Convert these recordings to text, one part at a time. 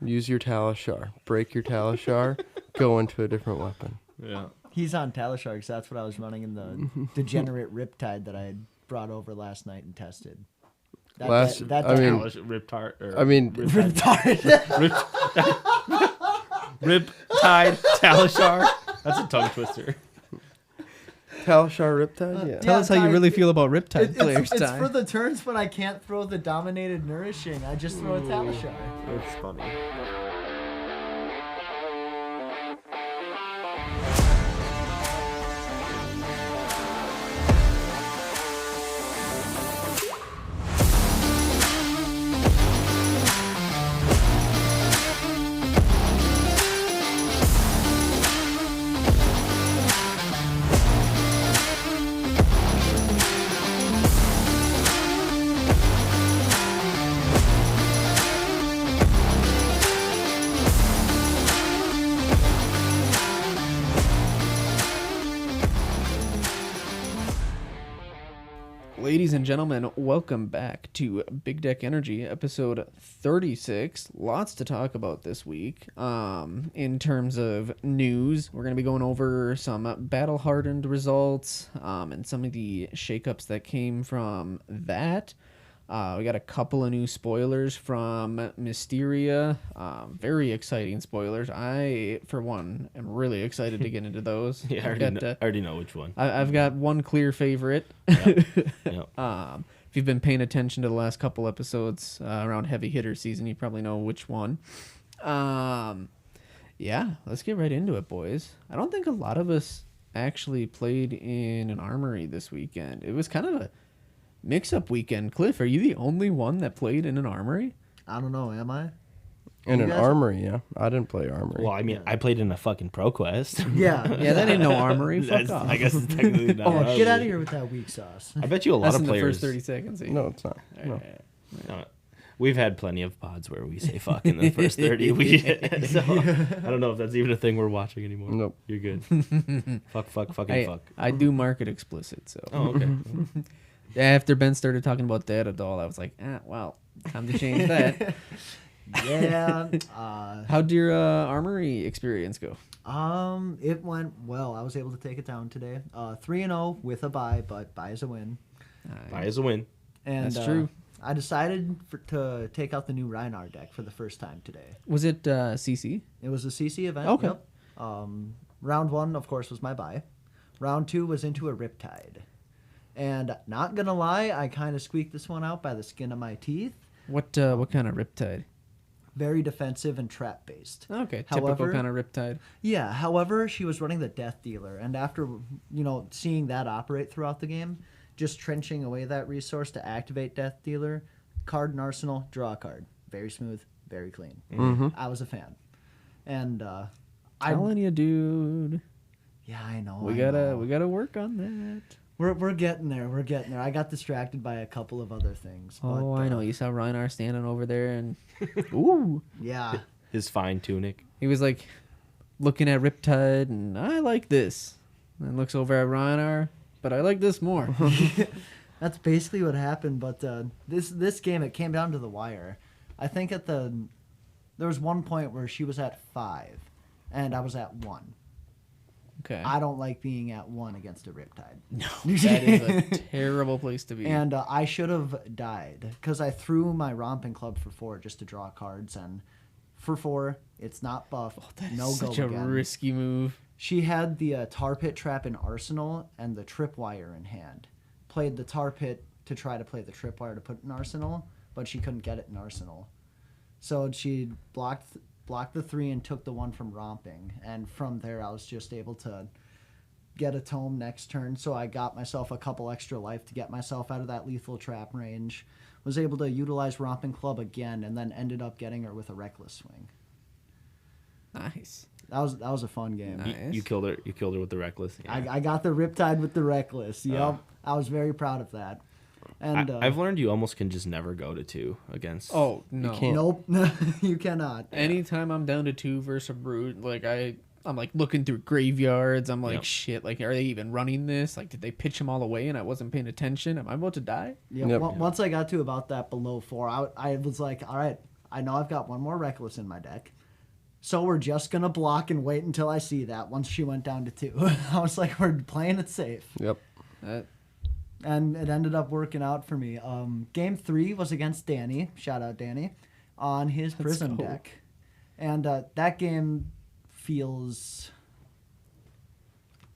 Use your Talishar. Break your Talishar. Go into a different weapon. Yeah. He's on Talishar because that's what I was running in the degenerate Riptide that I had brought over last night and tested. Riptide. Riptide Talishar. That's a tongue twister. Talishar Riptide? Yeah. Tell us how you really feel about Riptide players. It's for the turns, but I can't throw the Dominated Nourishing. I just throw a Talishar. It's funny. Ladies and gentlemen, welcome back to Big Deck Energy, episode 36. Lots to talk about this week. In terms of news, we're going to be going over some battle-hardened results and some of the shakeups that came from that. We got a couple of new spoilers from Mysteria. Very exciting spoilers. I, for one, am really excited to get into those. Yeah, I already know which one. I've got one clear favorite. Yep. If you've been paying attention to the last couple episodes around heavy hitter season, you probably know which one. Yeah, let's get right into it, boys. I don't think a lot of us actually played in an armory this weekend. It was kind of a mix-up weekend. Cliff, are you the only one that played in an armory? I don't know, am I? In an armory, yeah. I didn't play armory. Well, I mean, I played in a fucking ProQuest. Yeah. Yeah, that ain't no armory. Fuck off. I guess it's technically not. Oh, get out of here with that weak sauce. I bet you a lot That's of in players. the first 30 seconds. Eh? No, it's not. No. No, we've had plenty of pods where we say fuck in the first 30. So I don't know if that's even a thing we're watching anymore. Nope. You're good. Fuck, Hey, fuck. I do mark it explicit, so. Oh, okay. Yeah, after Ben started talking about Data Doll, I was like, well, time to change that. Yeah. How'd your armory experience go? It went well. I was able to take it down today. 3-0 with a bye, but bye is a win. Bye is a win. And That's true. I decided to take out the new Rhinar deck for the first time today. Was it CC? It was a CC event. Okay. Yep. Round 1, of course, was my bye. Round 2 was into a Riptide. And not gonna lie, I kind of squeaked this one out by the skin of my teeth. What kind of Riptide? Very defensive and trap based. Okay, However, typical kind of Riptide. Yeah, however, she was running the Death Dealer, and after, seeing that operate throughout the game, just trenching away that resource to activate Death Dealer, card and arsenal, draw a card. Very smooth, very clean. Mm-hmm. I was a fan. And Telling you, dude. Yeah, I know. We gotta work on that. We're getting there. We're getting there. I got distracted by a couple of other things. Oh, I know. You saw Rhinar standing over there, and ooh, Yeah. His fine tunic. he was like looking at Riptide, and I like this. And looks over at Rhinar, but I like this more. That's basically what happened. But this game, it came down to the wire. I think there was one point where she was at 5, and I was at 1. Okay. I don't like being at 1 against a Riptide. No, that is a terrible place to be. And I should have died because I threw my Romping Club for 4 just to draw cards, and for 4, it's not buff. that is no such go a again. risky move. She had the Tar Pit Trap in Arsenal and the Tripwire in hand. Played the Tar Pit to try to play the Tripwire to put in Arsenal, but she couldn't get it in Arsenal. So she blocked the 3 and took the 1 from Romping. And from there, I was just able to get a tome next turn. So I got myself a couple extra life to get myself out of that lethal trap range. Was able to utilize Romping Club again, and then ended up getting her with a Reckless Swing. Nice. That was a fun game. Nice. You killed her. You killed her with the reckless. Yeah. I got the Riptide with the Reckless. Yep. I was very proud of that. And I've learned you almost can just never go to 2 against. Oh no. You can't. Nope, you cannot. Anytime I'm down to 2 versus a brute, like I'm like looking through graveyards. I'm like, Yep. shit. Like, are they even running this? Like, did they pitch them all away and I wasn't paying attention? Am I about to die? Yeah, Yep. Once I got to about that below 4, I was like, all right, I know I've got one more Reckless in my deck. So we're just going to block and wait until I see that once she went down to 2. I was like, we're playing it safe. Yep. And it ended up working out for me. Game 3 was against Danny. Shout out Danny. On his Prism deck. And that game feels...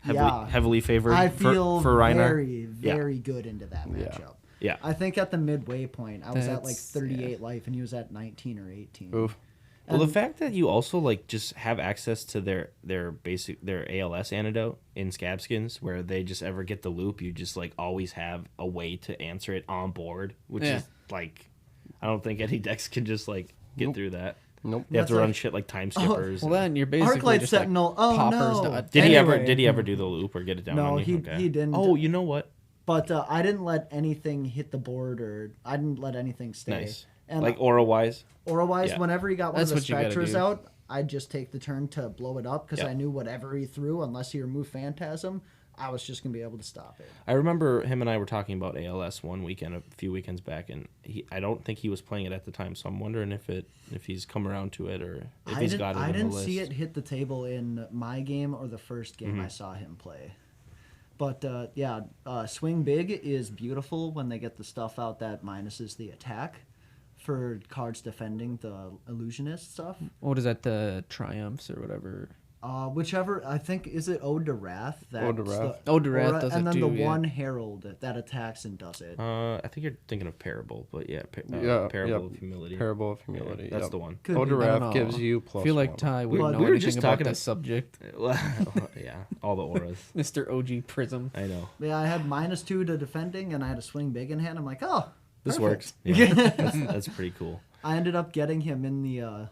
heavily favored I feel for Reiner. very good into that matchup. Yeah. I think at the midway point, I was at like That's- 38 life, and he was at 19 or 18. Oof. Well, the fact that you also like just have access to their ALS antidote in Scab Skins, where they just ever get the loop, you just like always have a way to answer it on board, which is like, I don't think any decks can just like get through that. Nope. They have to That's run like- shit like time skippers. Well, then you're basically Arclight just Sentinel. like Oh, poppers no. to did Anyway. he ever do the loop or get it down No, on you? he didn't. Oh, you know what? But I didn't let anything hit the board, or I didn't let anything stay. Nice. And Like aura wise. Aura-wise, Yeah. whenever he got one That's of the what you gotta Spectres do. out, I'd just take the turn to blow it up, because Yeah. I knew whatever he threw, unless he removed Phantasm, I was just going to be able to stop it. I remember him and I were talking about ALS one weekend, a few weekends back, and I don't think he was playing it at the time, so I'm wondering if he's come around to it or if he's got it I in didn't the list. see it hit the table in my game or the first game Mm-hmm. I saw him play. But Swing Big is beautiful when they get the stuff out that minuses the attack for cards defending the illusionist stuff. what is that? The triumphs or whatever. Whichever, I think, is it Ode to Wrath? Ode to Wrath. Ode to Wrath Aura, does and it then too, the yeah. one Herald that attacks and does it. I think you're thinking of Parable, but yeah, Yeah, Parable yep. of Humility. Parable of Humility. That's yep. the one. Could Ode be. to I don't Wrath know. gives you I plus feel like 1. Ty would Well, know we were anything just about talking that about- subject. Yeah, all the auras. Mr. OG Prism. I know. Yeah, I had -2 to defending, and I had a Swing Big in hand. I'm like, oh, This perfect. works. Yeah, that's pretty cool. I ended up getting him in the.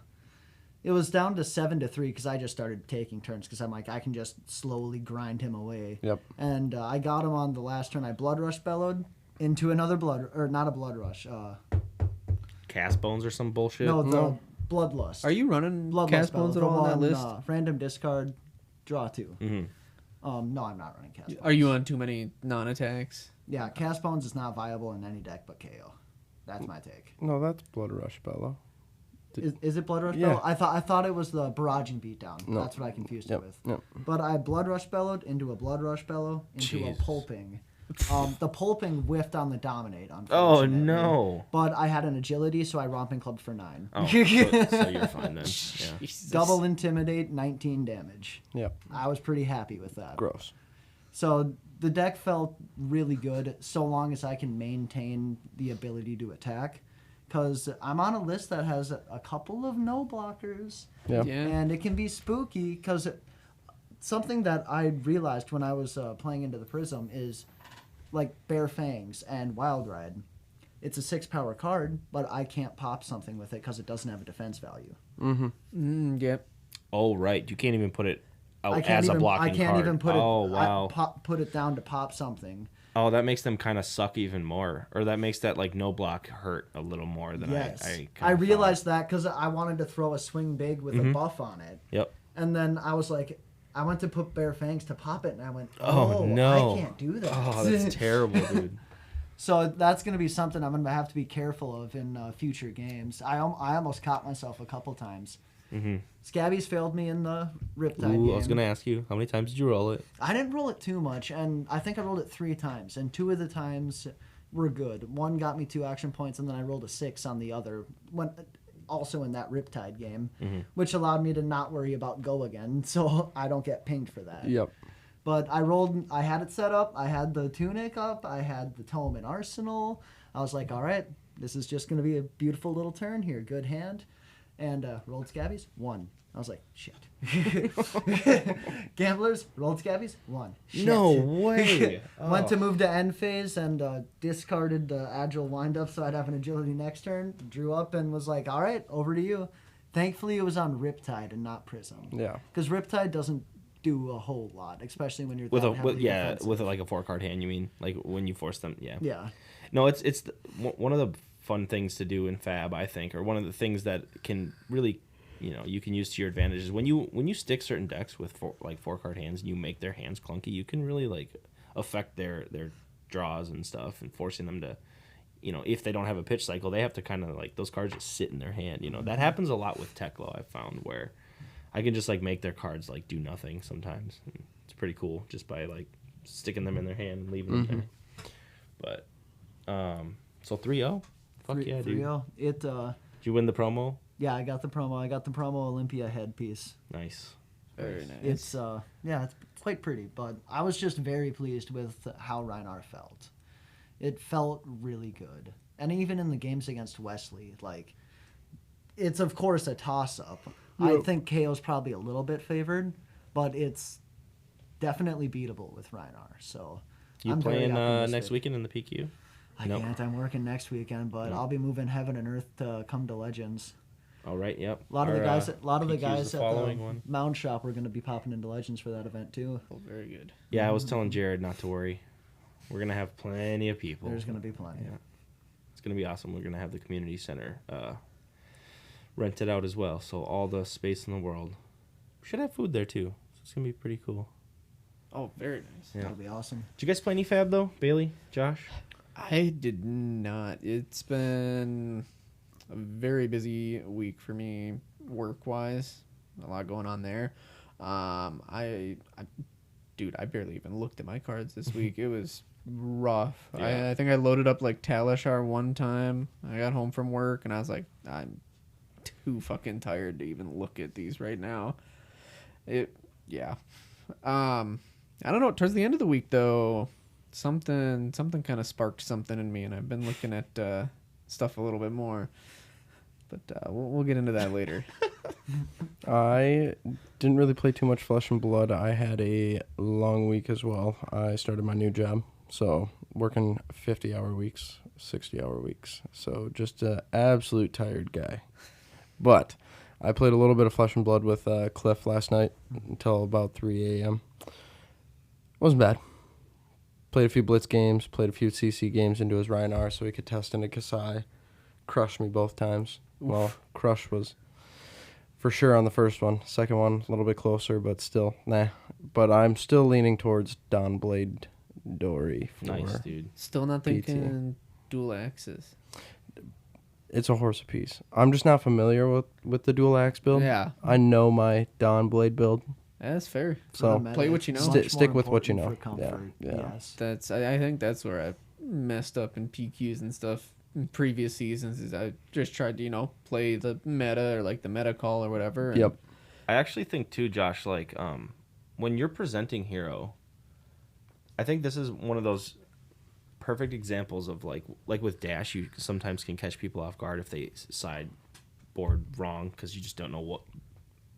It was down to 7-3 because I just started taking turns because I'm like, I can just slowly grind him away. Yep. And I got him on the last turn. I Blood Rush Bellowed into another not a Blood Rush. Cast Bones or some bullshit. No, the No. Bloodlust. Are you running Bloodlust cast bones at Bellow, all the on that one, list? random discard, draw 2. Mm-hmm. No, I'm not running Cast Bones. Are you on too many non-attacks? Yeah, Cast Bones is not viable in any deck but KO. That's my take. No, that's Blood Rush Bellow. Is it Blood Rush Yeah. Bellow? I thought it was the Barraging Beatdown. No. That's what I confused Yep. it with. Yep. But I Blood Rush Bellowed into a Blood Rush Bellow into Jeez. a Pulping. The Pulping whiffed on the Dominate, Oh unfortunately. no. But I had an Agility, so I Romping Clubbed for 9. Oh, so you're fine then. Yeah. Double Intimidate, 19 damage. Yep. I was pretty happy with that. Gross. So the deck felt really good so long as I can maintain the ability to attack. Because I'm on a list that has a couple of no blockers. Yeah. Yeah. And it can be spooky because something that I realized when I was playing into the Prism is like Bare Fangs and Wild Ride. It's a 6-power card, but I can't pop something with it because it doesn't have a defense value. Yep. Oh right, you can't even put it I out can't as even. a blocking I can't card. even put it. Oh wow. Put it down to pop something. Oh, that makes them kind of suck even more, or that makes that like no block hurt a little more than Yes, I I kinda realized that because I wanted to throw a Swing Big with Mm-hmm. a buff on it, Yep. and then I was like, I went to put Bare Fangs to pop it, and I went, Oh, no. I can't do that. Oh, that's terrible, dude. So that's going to be something I'm going to have to be careful of in future games. I almost caught myself a couple times. Mm-hmm. Scabby's failed me in the Riptide Ooh, game. I was gonna ask you, how many times did you roll it? I didn't roll it too much, and I think I rolled it 3 times, and 2 of the times were good. One got me 2 action points, and then I rolled a 6 on the other, also in that Riptide game, which allowed me to not worry about go again, so I don't get pinged for that. Yep. But I had it set up, I had the Tunic up, I had the Tome and Arsenal. I was like, all right, this is just going to be a beautiful little turn here, good hand. And rolled Scabbies, 1. I was like, shit. Gamblers, rolled Scabbies, 1. Shit. No way. Went to move to end phase and discarded the agile windup so I'd have an agility next turn. Drew up and was like, all right, over to you. Thankfully, it was on Riptide and not Prism. Yeah. Because Riptide doesn't do a whole lot, especially when you're with that a heavily defensive. with like a 4-card hand. You mean like when you force them? Yeah. Yeah. No, it's one of the fun things to do in Fab, I think, or one of the things that can really, you can use to your advantage is when you stick certain decks with 4-card hands and you make their hands clunky, you can really like affect their draws and stuff and forcing them to, if they don't have a pitch cycle, they have to kind of like those cards just sit in their hand. That happens a lot with Teklo. I've found where I can just like make their cards like do nothing sometimes. It's pretty cool just by like sticking them in their hand and leaving them there. But so 3-0. Fuck yeah, dude. 3-0. Did Did you win the promo? Yeah, I got the promo. I got the promo Olympia headpiece. Nice. Very nice. It's it's quite pretty, but I was just very pleased with how Reinar felt. It felt really good. And even in the games against Wesley, like, it's of course a toss-up. I think KO's probably a little bit favored, but it's definitely beatable with Reinar. So You I'm very playing optimistic. next weekend in the PQ? I Nope. can't. I'm working next weekend, but I'll be moving heaven and earth to come to Legends. All right. Yep. A lot of the guys at PQ's the following one. Mound Shop are going to be popping into Legends for that event too. Oh, very good. Yeah, I was telling Jared not to worry. We're gonna have plenty of people. There's going to be plenty. Yeah. It's gonna be awesome. We're gonna have the community center rented out as well, so all the space in the world. We should have food there too. So it's gonna be pretty cool. Oh, very nice. Yeah. That'll be awesome. Did you guys play any Fab though, Bailey, Josh? I did not. It's been a very busy week for me work-wise. A lot going on there. Dude, I barely even looked at my cards this week. It was rough. Yeah. I think I loaded up like Talishar one time. I got home from work and I was like, I'm too fucking tired to even look at these right now. Yeah. I don't know. Towards the end of the week though, something kind of sparked something in me, and I've been looking at stuff a little bit more. But we'll get into that later. I didn't really play too much Flesh and Blood. I had a long week as well. I started my new job, so working 50-hour weeks, 60-hour weeks. So just an absolute tired guy. But I played a little bit of Flesh and Blood with Cliff last night until about 3 a.m. Wasn't bad. Played a few Blitz games, played a few CC games into his Reinar so he could test into Kasai. Crushed me both times. Oof. Well, Crush was for sure on the first one. Second one, a little bit closer, but still, nah. But I'm still leaning towards Don Blade Dory. Nice, dude. Still not thinking dual axis. It's a horse apiece. I'm just not familiar with the dual axe build. Yeah. I know my Don Blade build. That's fair. So play what you know. Stick with what you know. For comfort. Yeah. Yes. I think that's where I messed up in PQs and stuff in previous seasons. Is I just tried to play the meta or like the meta call or whatever. And Yep. I actually think too, Josh, like when you're presenting hero, I think this is one of those perfect examples of like with Dash, you sometimes can catch people off guard if they sideboard wrong because you just don't know what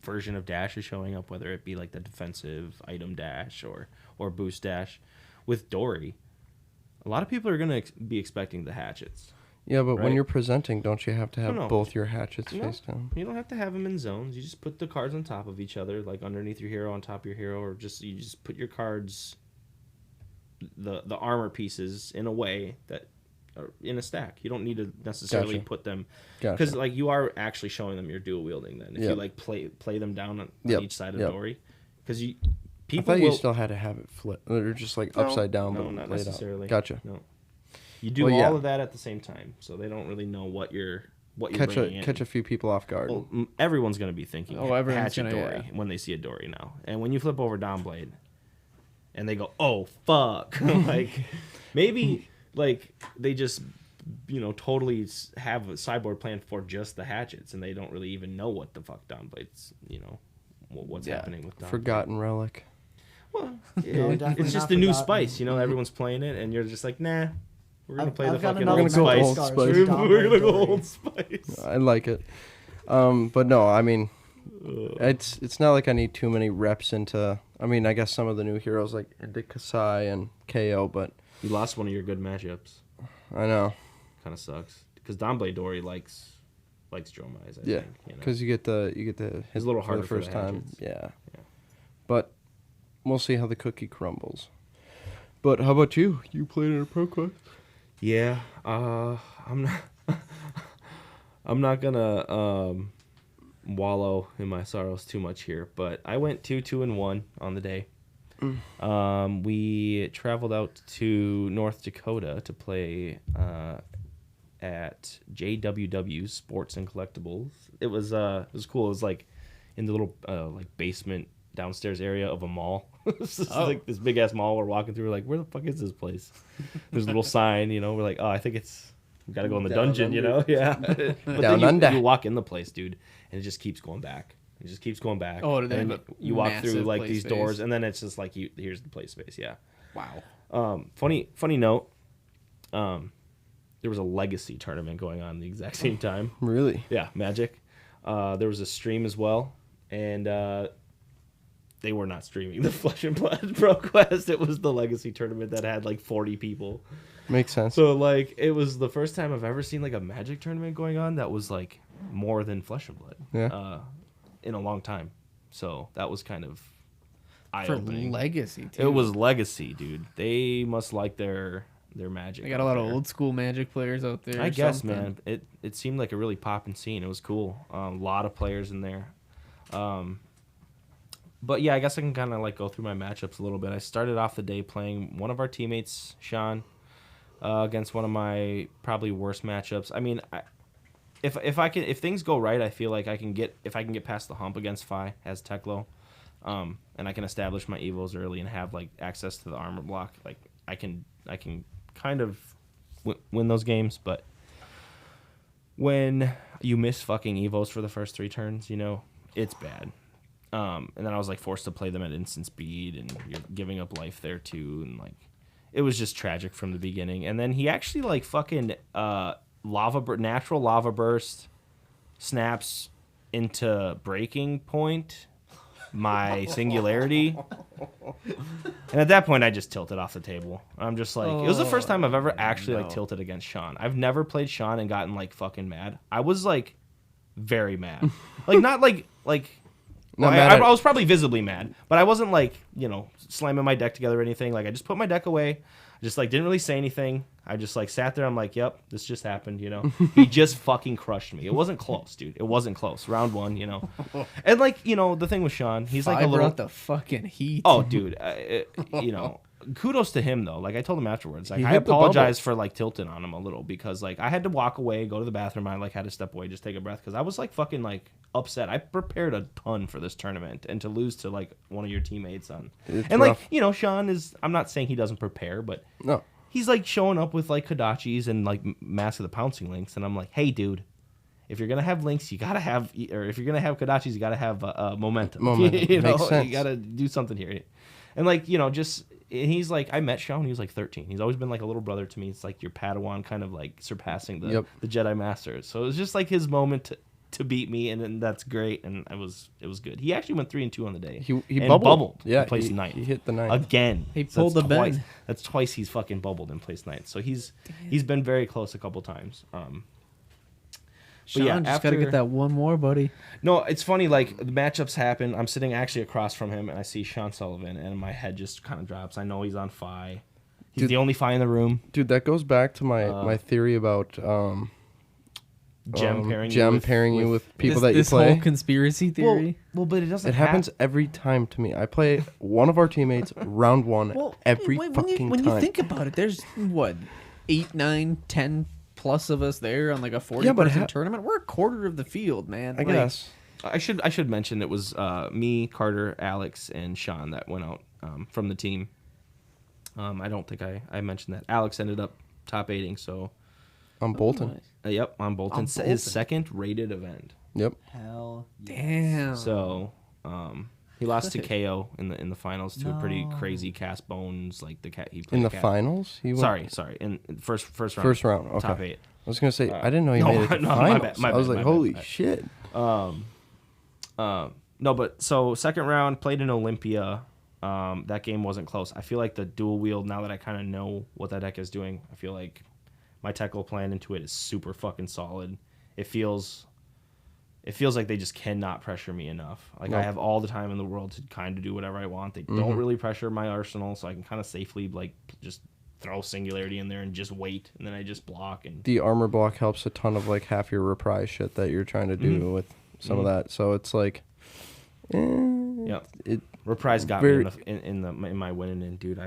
version of Dash is showing up, whether it be like the defensive item Dash or boost Dash. With Dory, a lot of people are going to be expecting the hatchets. Yeah, but when Right? you're presenting, don't you have to have No. both your hatchets No. face down? You don't have to have them in zones. You just put the cards on top of each other, like underneath your hero, on top of your hero, or you just put your cards, the armor pieces, in a way that are in a stack. You don't need to necessarily Gotcha. put them Gotcha. because like you are actually showing them you're dual wielding. Then if you Yep. like play them down on Yep. each side of Yep. Dory, because I people thought will you still had to have it flip, or just like No, upside down, no, but not laid necessarily. out. Gotcha. No, you do Well, all yeah. of that at the same time, so they don't really know what you're Catch bringing in. a few people off guard. Well, everyone's going to be thinking everyone's Hatchet gonna, Dory yeah. when they see a Dory now. And when you flip over Don Blade and they go, oh, fuck. Like, maybe, like, they just, totally have a sideboard plan for just the hatchets and they don't really even know what the fuck Don Blade's, what's happening with Don Forgotten relic. Blade. Well, No, definitely it's just not the new forgotten. spice, everyone's playing it and you're just like, nah. We're going to play the I've got fucking enough old We're gonna go spice. Old Spice. with Don We're going to Blade go Dory. old spice. I like it. But no, I mean, it's not like I need too many reps into. I mean, I guess some of the new heroes like into Kasai and KO, but You lost one of your good matchups. I know. Kind of sucks because Don Blade Dory likes Dromais. I Yeah, think, because you get the It's a little for harder the for first the time. hatchets. Yeah. Yeah. But we'll see how the cookie crumbles. But how about you? You played in a pro quest? Yeah, I'm not. I'm not gonna wallow in my sorrows too much here, but I went 2-2-1 on the day. We traveled out to North Dakota to play at JWW Sports and Collectibles. It was cool. It was like in the little like basement downstairs area of a mall. It's just like this big ass mall we're walking through. We're like, where the fuck is this place? There's a little sign, you know. We're like, oh, I think we gotta go in the dungeon, you know. Yeah. But Down then you walk in the place, dude, and it just keeps going back. It just keeps going back. Oh, and then you walk through like play these space. doors, and then it's just like here's the play space. Yeah. Wow. Funny note. There was a legacy tournament going on at the exact same time. Really? Yeah, Magic. There was a stream as well, and they were not streaming the Flesh and Blood Pro Quest. It was the legacy tournament that had like 40 people. Makes sense. So like it was the first time I've ever seen like a Magic tournament going on that was like more than Flesh and Blood. Yeah. In a long time. So that was kind of For eye-opening. legacy, too. It was legacy, dude. They must like their Magic. They got a lot of old school Magic players out there. I guess, man. It seemed like a really poppin' scene. It was cool. A lot of players in there. But yeah, I guess I can kind of like go through my matchups a little bit. I started off the day playing one of our teammates, Sean, against one of my probably worst matchups. I mean, if things go right, I feel like if I can get past the hump against Fi as Teklo, and I can establish my evos early and have like access to the armor block, like I can kind of win those games. But when you miss fucking evos for the first 3 turns, you know, it's bad. And then I was like forced to play them at instant speed, and you're giving up life there too, and like it was just tragic from the beginning. And then he actually like fucking natural lava burst snaps into breaking point my singularity, and at that point I just tilted off the table. I'm just like, it was the first time I've ever actually like tilted against Sean. I've never played Sean and gotten like fucking mad. I was like very mad. Like not like well, I was probably visibly mad, but I wasn't like, you know, slamming my deck together or anything. Like I just put my deck away. I just like didn't really say anything. I just like sat there. I'm like, yep, this just happened, you know. He just fucking crushed me. It wasn't close, dude. It wasn't close. Round 1, you know. And like, you know, the thing with Sean, he's like a little brought the fucking heat. Oh, dude, you know, kudos to him though. Like I told him afterwards, like He I hit the apologize for like tilting on him a little, because like I had to walk away, go to the bathroom. I like had to step away, just take a breath, because I was like fucking like upset. I prepared a ton for this tournament, and to lose to like one of your teammates It's and rough. like, you know, Sean is. I'm not saying he doesn't prepare, but No. he's like showing up with like Kodachis and like Mask of the Pouncing Links, and I'm like, hey, dude. If you're gonna have links, you gotta have, or if you're gonna have Kodachis, you gotta have momentum. You know, Makes sense. you gotta do something here. And like, you know, and he's like, I met Sean when he was like 13. He's always been like a little brother to me. It's like your Padawan kind of like surpassing the Jedi Masters. So it was just like his moment to beat me, and then that's great. And it was good. He actually went 3-2 on the day. He and bubbled. Yeah, Yeah, placed he 9th. He hit the 9th. Again. He So pulled the twice. bend. That's twice he's fucking bubbled and placed 9th. So he's been very close a couple times. Sean, But yeah, just gotta get that one more, buddy. No, it's funny, like, the matchups happen. I'm sitting actually across from him, and I see Sean Sullivan, and my head just kind of drops. I know he's on Fi. He's Dude, the only Fi in the room. Dude, that goes back to my theory about Gem pairing you with people that you this play. whole conspiracy theory. Well, but it doesn't It happens every time to me. I play one of our teammates round 1 every fucking when time. you think about it, there's what 8, 9, 10 plus of us there on like a 40 Yeah, but person tournament. We're a quarter of the field, man. I guess. I should mention it was me, Carter, Alex, and Sean that went out from the team. I don't think I mentioned that. Alex ended up top 8ing, so... I'm Bolton. Yep, on Bolton. His second rated event. Yep. Hell yes. Damn. So, he lost to KO in the finals to a pretty crazy Cast Bones, like the cat he played. In the finals? He went Sorry, in first round. First round, okay. Top 8. I was going to say, I didn't know he made it to no, my finals. bad, my I was bad, like, my holy bad. shit. No, but so second round played in Olympia. That game wasn't close. I feel like the dual wield, now that I kind of know what that deck is doing, I feel like my Teklo plan into it is super fucking solid. It feels like they just cannot pressure me enough. Like, I have all the time in the world to kind of do whatever I want. They don't really pressure my arsenal, so I can kind of safely like just throw Singularity in there and just wait, and then I just block. And The armor block helps a ton of like half your reprise shit that you're trying to do with some of that. So it's like, yeah, it Reprise got very- me in my winning end, dude.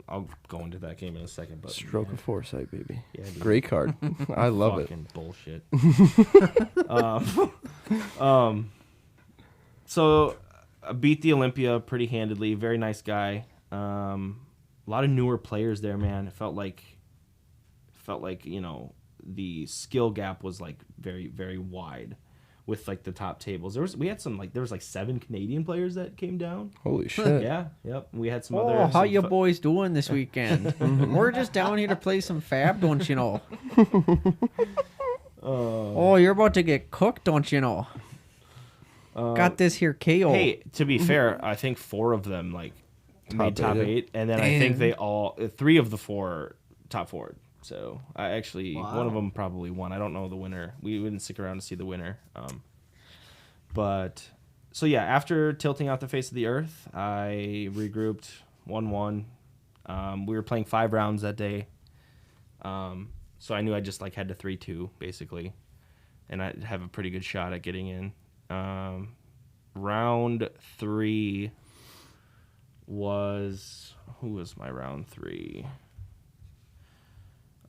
I'll go into that game in a second. But Stroke of foresight, baby. Yeah, dude. Great card. I love it. Fucking bullshit. So I beat the Olympia pretty handedly. Very nice guy. A lot of newer players there, man. It felt like the skill gap was like very, very wide with like the top tables. There was 7 Canadian players that came down. Holy shit. Yeah, yep. We had some Oh, other. how you boys doing this weekend? We're just down here to play some Fab, don't you know? Oh, you're about to get cooked, don't you know? Got this here KO. Hey, to be fair, I think 4 of them made top 8, and then I think 3 of the 4 top 4. So I actually one of them probably won. I don't know the winner. We didn't stick around to see the winner. But so yeah, after tilting out the face of the earth, I regrouped 1-1. We were playing 5 rounds that day. So I knew I just had to 3-2 basically, and I'd have a pretty good shot at getting in. Round 3 was who was my round 3?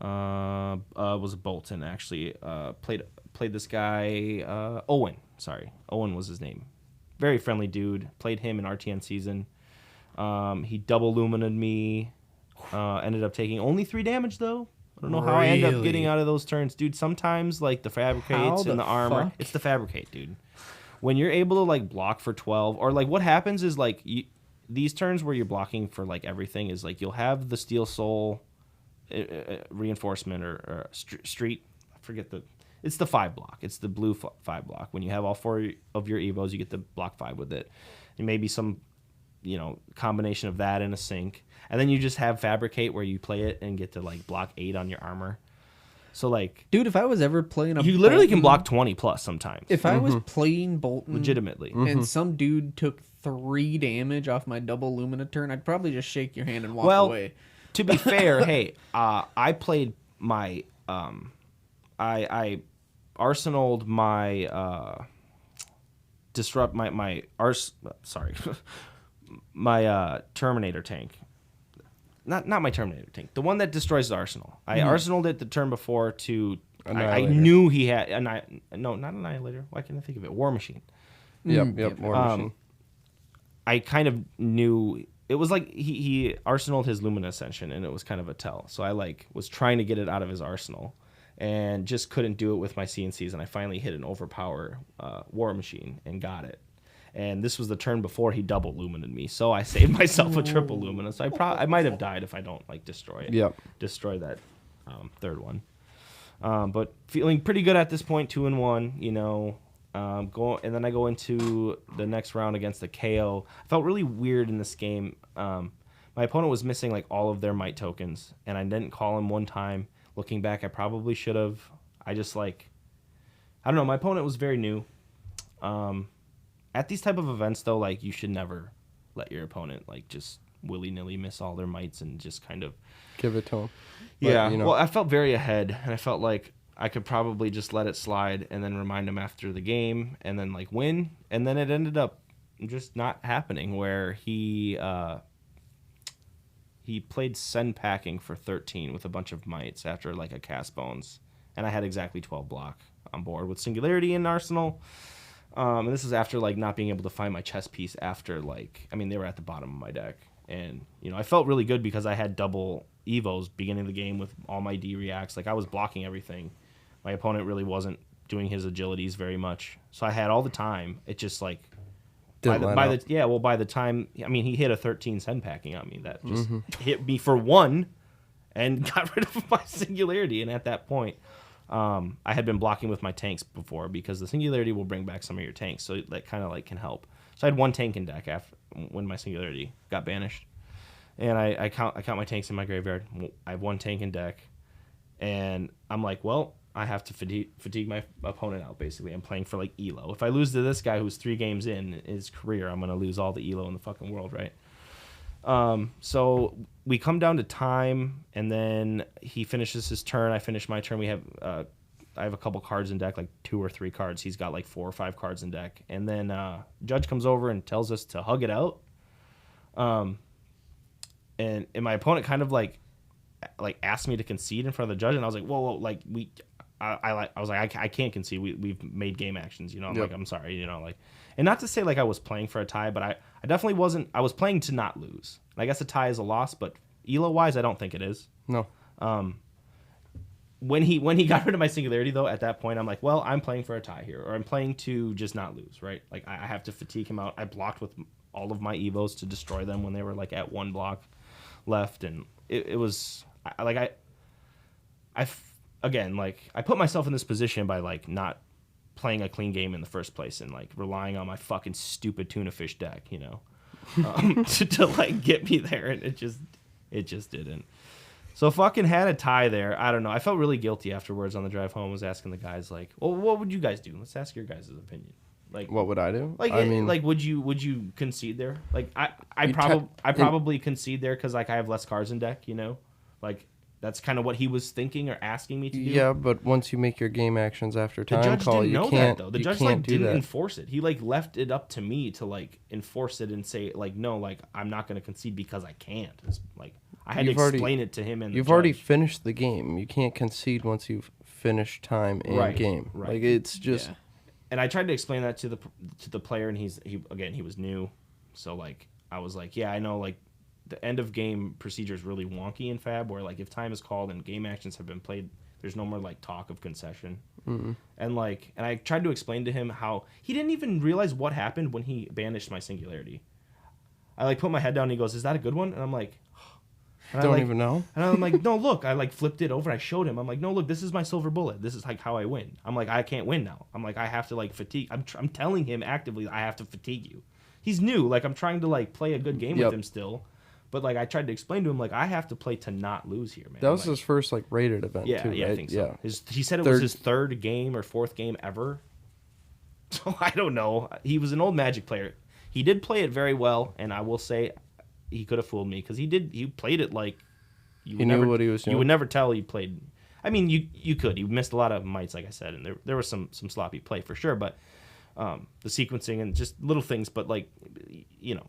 Was Bolton actually. Played this guy Owen. Sorry, Owen was his name. Very friendly dude. Played him in RTN season. He double luminated me. Ended up taking only 3 damage though. I don't know how I end up getting out of those turns, dude. Sometimes the fabricates and the armor. It's the fabricate, dude. When you're able to block for 12, or what happens is these turns where you're blocking for everything is you'll have the steel soul reinforcement or street. I forget it's the 5 block. It's the blue 5 block. When you have all 4 of your evos, you get the block 5 with it. And maybe some combination of that in a sync, and then you just have fabricate where you play it and get to block 8 on your armor. So dude, if I was ever playing you literally can block 20 plus sometimes. If I was playing Bolton legitimately and some dude took 3 damage off my double Lumina turn, I'd probably just shake your hand and walk away. To be fair, hey, I played my I arsenaled my disrupt my my Terminator tank. Not my Terminator tank. The one that destroys the arsenal. I arsenaled it the turn before to. I knew he had not Annihilator. Why can't I think of it? War Machine. Yep. War Machine. I kind of knew it was he arsenaled his Lumina Ascension, and it was kind of a tell. So I was trying to get it out of his arsenal, and just couldn't do it with my CNCs. And I finally hit an overpower War Machine and got it. And this was the turn before he double luminated me, so I saved myself a triple lumina. So I might have died if I don't destroy it. Yep. Destroy that 3rd one. But feeling pretty good at this point, 2-1. And then I go into the next round against the KO. I felt really weird in this game. My opponent was missing all of their might tokens, and I didn't call him one time. Looking back, I probably should have. I just I don't know. My opponent was very new. At these type of events, though, you should never let your opponent just willy-nilly miss all their mites and just kind of give it to them. Yeah. Well, I felt very ahead, and I felt like I could probably just let it slide and then remind him after the game and then win. And then it ended up just not happening, where he played Send Packing for 13 with a bunch of mites after a Cast Bones, and I had exactly 12 block on board with Singularity in Arsenal. And this is after not being able to find my chess piece after they were at the bottom of my deck, and I felt really good because I had double evos beginning of the game with all my D reacts. I was blocking everything. My opponent really wasn't doing his agilities very much, so I had all the time. It just by the time he hit a 13 Send Packing on me that just hit me for 1 and got rid of my Singularity. And at that point, I had been blocking with my tanks before, because the Singularity will bring back some of your tanks, so that kind of can help. So I had 1 tank in deck when my Singularity got banished, and I count my tanks in my graveyard. I have 1 tank in deck, and I'm well, I have to fatigue my opponent out. Basically, I'm playing for elo. If I lose to this guy who's 3 games in his career, I'm gonna lose all the elo in the fucking world, right? So we come down to time, and then he finishes his turn. I finish my turn. We have I have a couple cards in deck, 2 or 3 cards. He's got 4 or 5 cards in deck, and then Judge comes over and tells us to hug it out. and my opponent kind of like asked me to concede in front of the judge, and I was like, whoa, like I was like, I can't concede. We've made game actions, you know. I'm like, I'm sorry, you know, like, and not to say like I was playing for a tie, but I definitely wasn't. I was playing to not lose. And I guess a tie is a loss, but elo wise, I don't think it is. No. When he got rid of my singularity though, at that point I'm like, well, I'm playing for a tie here, or I'm playing to just not lose, right? Like I have to fatigue him out. I blocked with all of my evos to destroy them when they were like at one block left, and it was again, like I put myself in this position by like not playing a clean game in the first place and like relying on my fucking stupid tuna fish deck, you know, to like get me there, and it just didn't. So fucking had a tie there. I don't know. I felt really guilty afterwards on the drive home. I was asking the guys like, well, what would you guys do? Let's ask your guys' opinion. Like, What would I do? like, I mean, like, would you concede there? Like, I You probably concede there because like I have less cards in deck, you know, like that's kind of what he was thinking or asking me to do. yeah, but once you make your game actions after The time judge call, didn't you know can't. that though. The you judge can't like do didn't that. enforce it. He like left it up to me to like enforce it and say like, no, like I'm not going to concede because I can't. It's like I had You've to already- explain it to him and the You've already judge. finished the game. You can't concede once you've finished time in Right, game. right. Like it's just Yeah. And I tried to explain that to the player, and he was new, so like I was like, yeah, I know, like the end of game procedure is really wonky in Fab, where like if time is called and game actions have been played, there's no more like talk of concession. And like, and I tried to explain to him how he didn't even realize what happened when he banished my singularity. I like put my head down, and he goes, "Is that a good one?" And I'm like, and don't I, like, even know. And I'm like, no, look. I like flipped it over. I showed him. I'm like, no, look. This is my silver bullet. This is like how I win. I'm like, I can't win now. I'm like, I have to like fatigue. I'm telling him actively, I have to fatigue you. He's new. Like I'm trying to like play a good game Yep. with him still, but like I tried to explain to him like I have to play to not lose here, man. That was like, his first like rated event yeah, too, yeah, right? I think so. He said it Third- was his third game or fourth game ever. So I don't know. He was an old Magic player. He did play it very well, and I will say he could have fooled me because he played it like you He knew what he was You doing. would never tell he played. I mean, you could. He missed a lot of mites, like I said, and there was some sloppy play for sure. But the sequencing and just little things. But like, you know,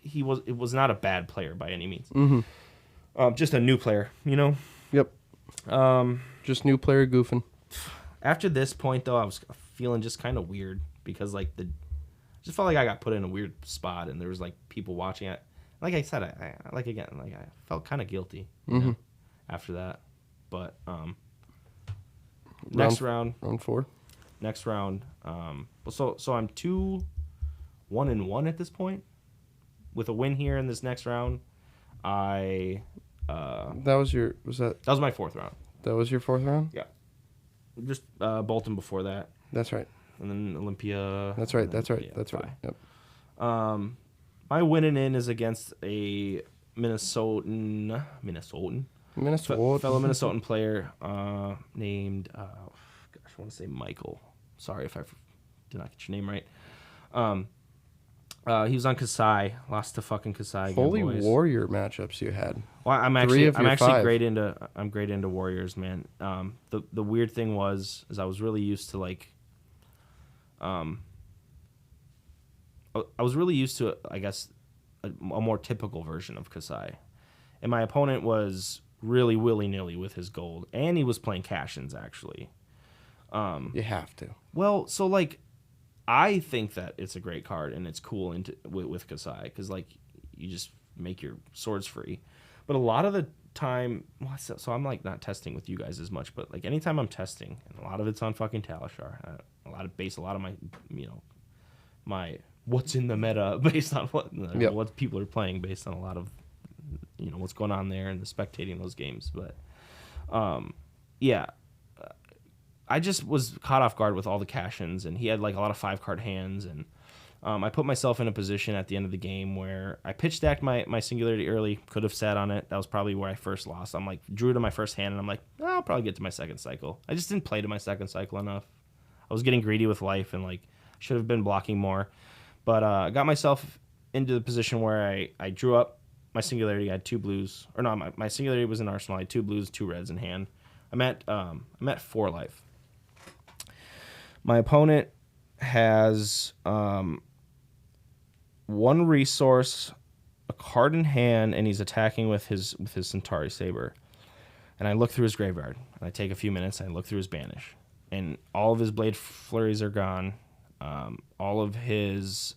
it was not a bad player by any means. Just a new player, you know. Yep. Just new player goofing. After this point, though, I was feeling just kind of weird because like just felt like I got put in a weird spot, and there was like people watching it. Like I said, I felt kind of guilty you know, after that. But next round, Round 4. so I'm 2-1-1 at this point with a win here in this next round. That was That was my fourth round. that was your 4th round? Yeah, just Bolton before that, That's right. and then Olympia. That's right. and then, That's right. yeah, That's right. bye. Yep. My winning in is against a Minnesotan fellow Minnesotan player named gosh, I want to say Michael. Sorry if I did not get your name right. He was on Kasai, lost to fucking Kasai. again, Holy boys. warrior matchups you had. Well, I'm 3 of your 5. great into Warriors, man. The weird thing is I was really used to like I was really used to, I guess, a more typical version of Kasai. And my opponent was really willy-nilly with his gold. And he was playing cash-ins, actually. You have to. Well, so, like, I think that it's a great card and it's cool with Kasai. Because, like, you just make your swords free. But a lot of the time... So I'm, like, not testing with you guys as much. But, like, anytime I'm testing, and a lot of it's on fucking Talishar. A lot of my, you know, my... what's in the meta based on what people are playing based on a lot of, you know, what's going on there and the spectating those games. But I just was caught off guard with all the cash-ins, and he had like a lot of 5-card hands, and I put myself in a position at the end of the game where I pitch stacked my singularity early, could have sat on it. That was probably where I first lost. I'm like, drew to my first hand, and I'm like, I'll probably get to my second cycle. I just didn't play to my second cycle enough. I was getting greedy with life and like should have been blocking more. But I got myself into the position where I drew up my singularity. I had 2 blues. Or no, my singularity was in Arsenal. I had 2 blues, 2 reds in hand. I'm at 4 life. My opponent has 1 resource, a card in hand, and he's attacking with his Centauri Saber. And I look through his graveyard, and I take a few minutes, and I look through his banish. And all of his Blade Flurries are gone. All of his...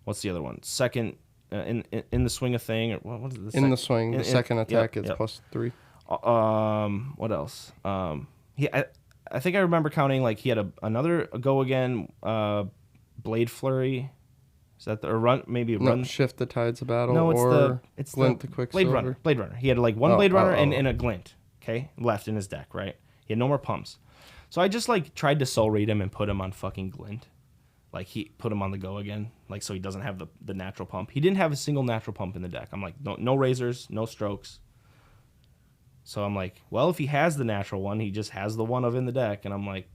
what's the other one? Second... in the swing of thing... Or what is the in the swing, the second attack is +3. What else? I think I remember counting, like, he had another go again, Blade Flurry. Is that or run? Maybe a run. Shift the Tides of Battle. No, it's Glint the Quicksilver. Blade Runner. He had like one Blade Runner and a Glint. Okay, left in his deck. Right. He had no more pumps. So I just like tried to soul read him and put him on fucking Glint. Like he put him on the go again. Like so he doesn't have the natural pump. He didn't have a single natural pump in the deck. I'm like no razors, no strokes. So I'm like, well, if he has the natural one, he just has the one of in the deck, and I'm like,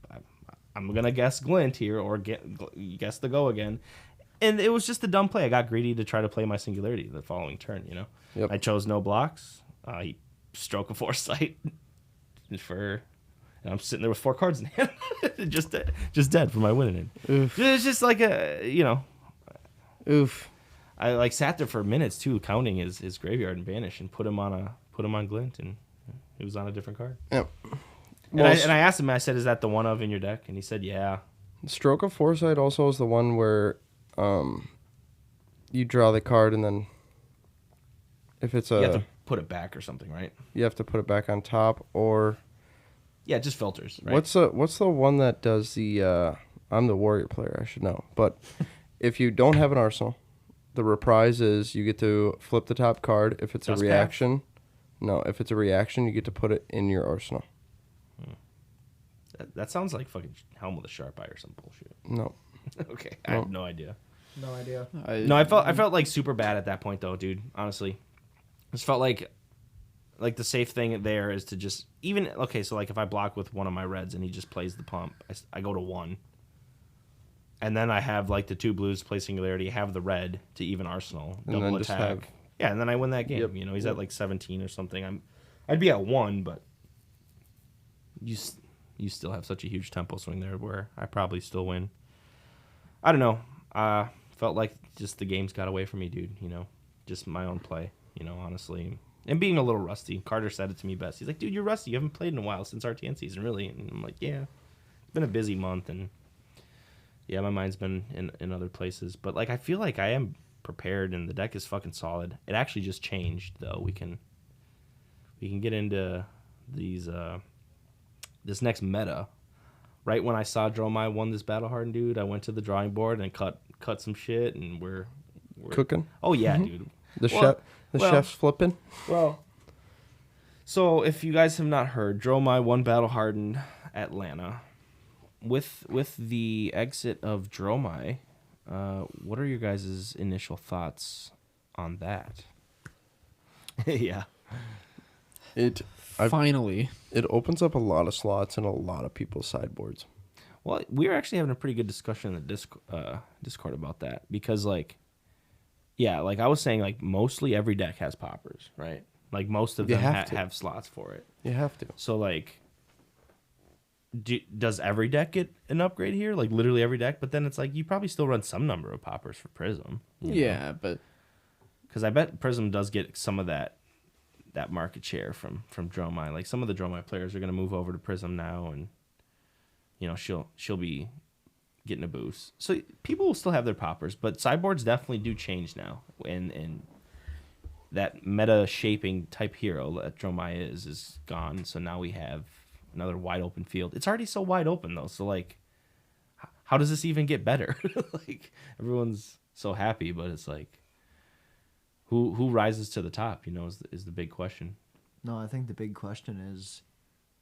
I'm gonna guess Glint here or guess the go again. And it was just a dumb play. I got greedy to try to play my Singularity the following turn, you know? Yep. I chose no blocks. He Stroke of Foresight. And I'm sitting there with 4 cards in hand. just dead for my winning. Oof. It's just like Oof. I like sat there for minutes too, counting his graveyard and banish and put him on Glint, and he was on a different card. Yep. And I asked him, I said, is that the one of in your deck? And he said, yeah. Stroke of Foresight also is the one where you draw the card, and then if it's you have to put it back or something, right? You have to put it back on top, or yeah, it just filters. Right? What's the one that does the? I'm the warrior player, I should know, but if you don't have an arsenal, the reprise is you get to flip the top card. If it's a reaction, if it's a reaction, you get to put it in your arsenal. That sounds like fucking Helm with a Sharp Eye or some bullshit. No. Okay, I have no idea. No idea. I felt like super bad at that point though, dude. Honestly, I just felt like the safe thing there is to just so like if I block with one of my reds and he just plays the pump, I go to 1, and then I have like the 2 blues play Singularity, have the red to even arsenal, double attack, and then I win that game. Yep. You know, he's at like 17 or something. I'd be at 1, but you still have such a huge tempo swing there where I probably still win. I don't know. Felt like just the games got away from me, dude. You know, just my own play, you know, honestly. And being a little rusty. Carter said it to me best. He's like, dude, you're rusty. You haven't played in a while since RTN season, really. And I'm like, yeah. It's been a busy month, and yeah, my mind's been in other places. But, like, I feel like I am prepared, and the deck is fucking solid. It actually just changed, though. We can get into these this next meta. Right when I saw Dromai won this Battle Hardened, dude, I went to the drawing board and cut some shit, and we're cooking. Oh yeah, dude. The chef's flipping. Well, so if you guys have not heard, Dromai won Battle Hardened Atlanta. With the exit of Dromai, what are your guys' initial thoughts on that? Yeah. Finally. It opens up a lot of slots in a lot of people's sideboards. Well, we were actually having a pretty good discussion in the Discord about that because, like, yeah, like I was saying, like mostly every deck has poppers, right? Like most of them have slots for it. You have to. So, like, does every deck get an upgrade here? Like literally every deck, but then it's like you probably still run some number of poppers for Prism. Yeah, know? But because I bet Prism does get some of that market share from Dromai. Like some of the Dromai players are going to move over to Prism now, and you know she'll be getting a boost. So people will still have their poppers, but sideboards definitely do change now. And that meta shaping type hero that Dromai is gone. So now we have another wide open field. It's already so wide open though. So like, how does this even get better? Like everyone's so happy, but it's like, who rises to the top? You know, is the big question. No, I think the big question is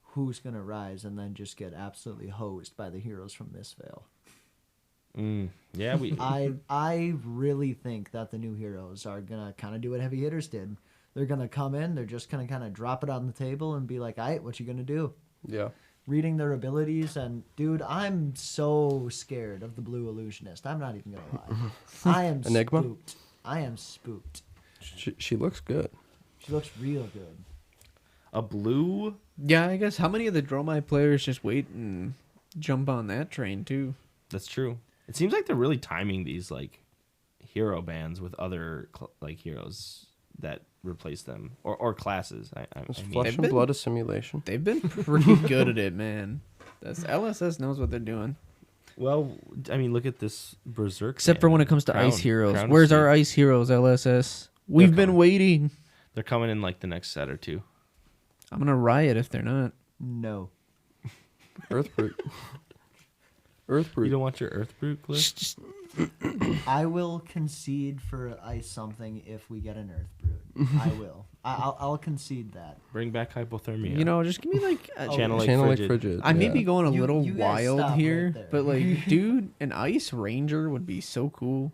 who's gonna rise and then just get absolutely hosed by the heroes from Mistveil. Yeah, I really think that the new heroes are gonna kind of do what heavy hitters did. They're gonna come in, they're just gonna kind of drop it on the table and be like, "Alright, what you gonna do?" Yeah. Reading their abilities, and dude, I'm so scared of the blue illusionist. I'm not even gonna lie. I am Enigma? spooked. I am spooked. She looks good. She looks real good. A blue? Yeah, I guess how many of the Dromai players just wait and jump on that train too? That's true. It seems like they're really timing these like hero bands with other like heroes that replace them or classes. I Is mean, Flesh and Blood a simulation? They've been pretty good at it, man. That's LSS knows what they're doing. well, I mean, look at this Berserk. Except for band. when it comes to Crown- Ice Heroes. Crown Where's Escape. our Ice Heroes, LSS? We've been coming. waiting. They're coming in like the next set or two. I'm gonna riot if they're not. No. Earth Brute. Earth Brute. You don't want your Earth Brute, Cliff? I will concede for ice something if we get an Earth Brute. I will. I'll concede that. Bring back hypothermia. You know, just give me like. Channel Lake Channel Lake Frigid. Frigid. I may yeah. be going a You- little you guys wild stop here, right there. but like, dude, an Ice Ranger would be so cool.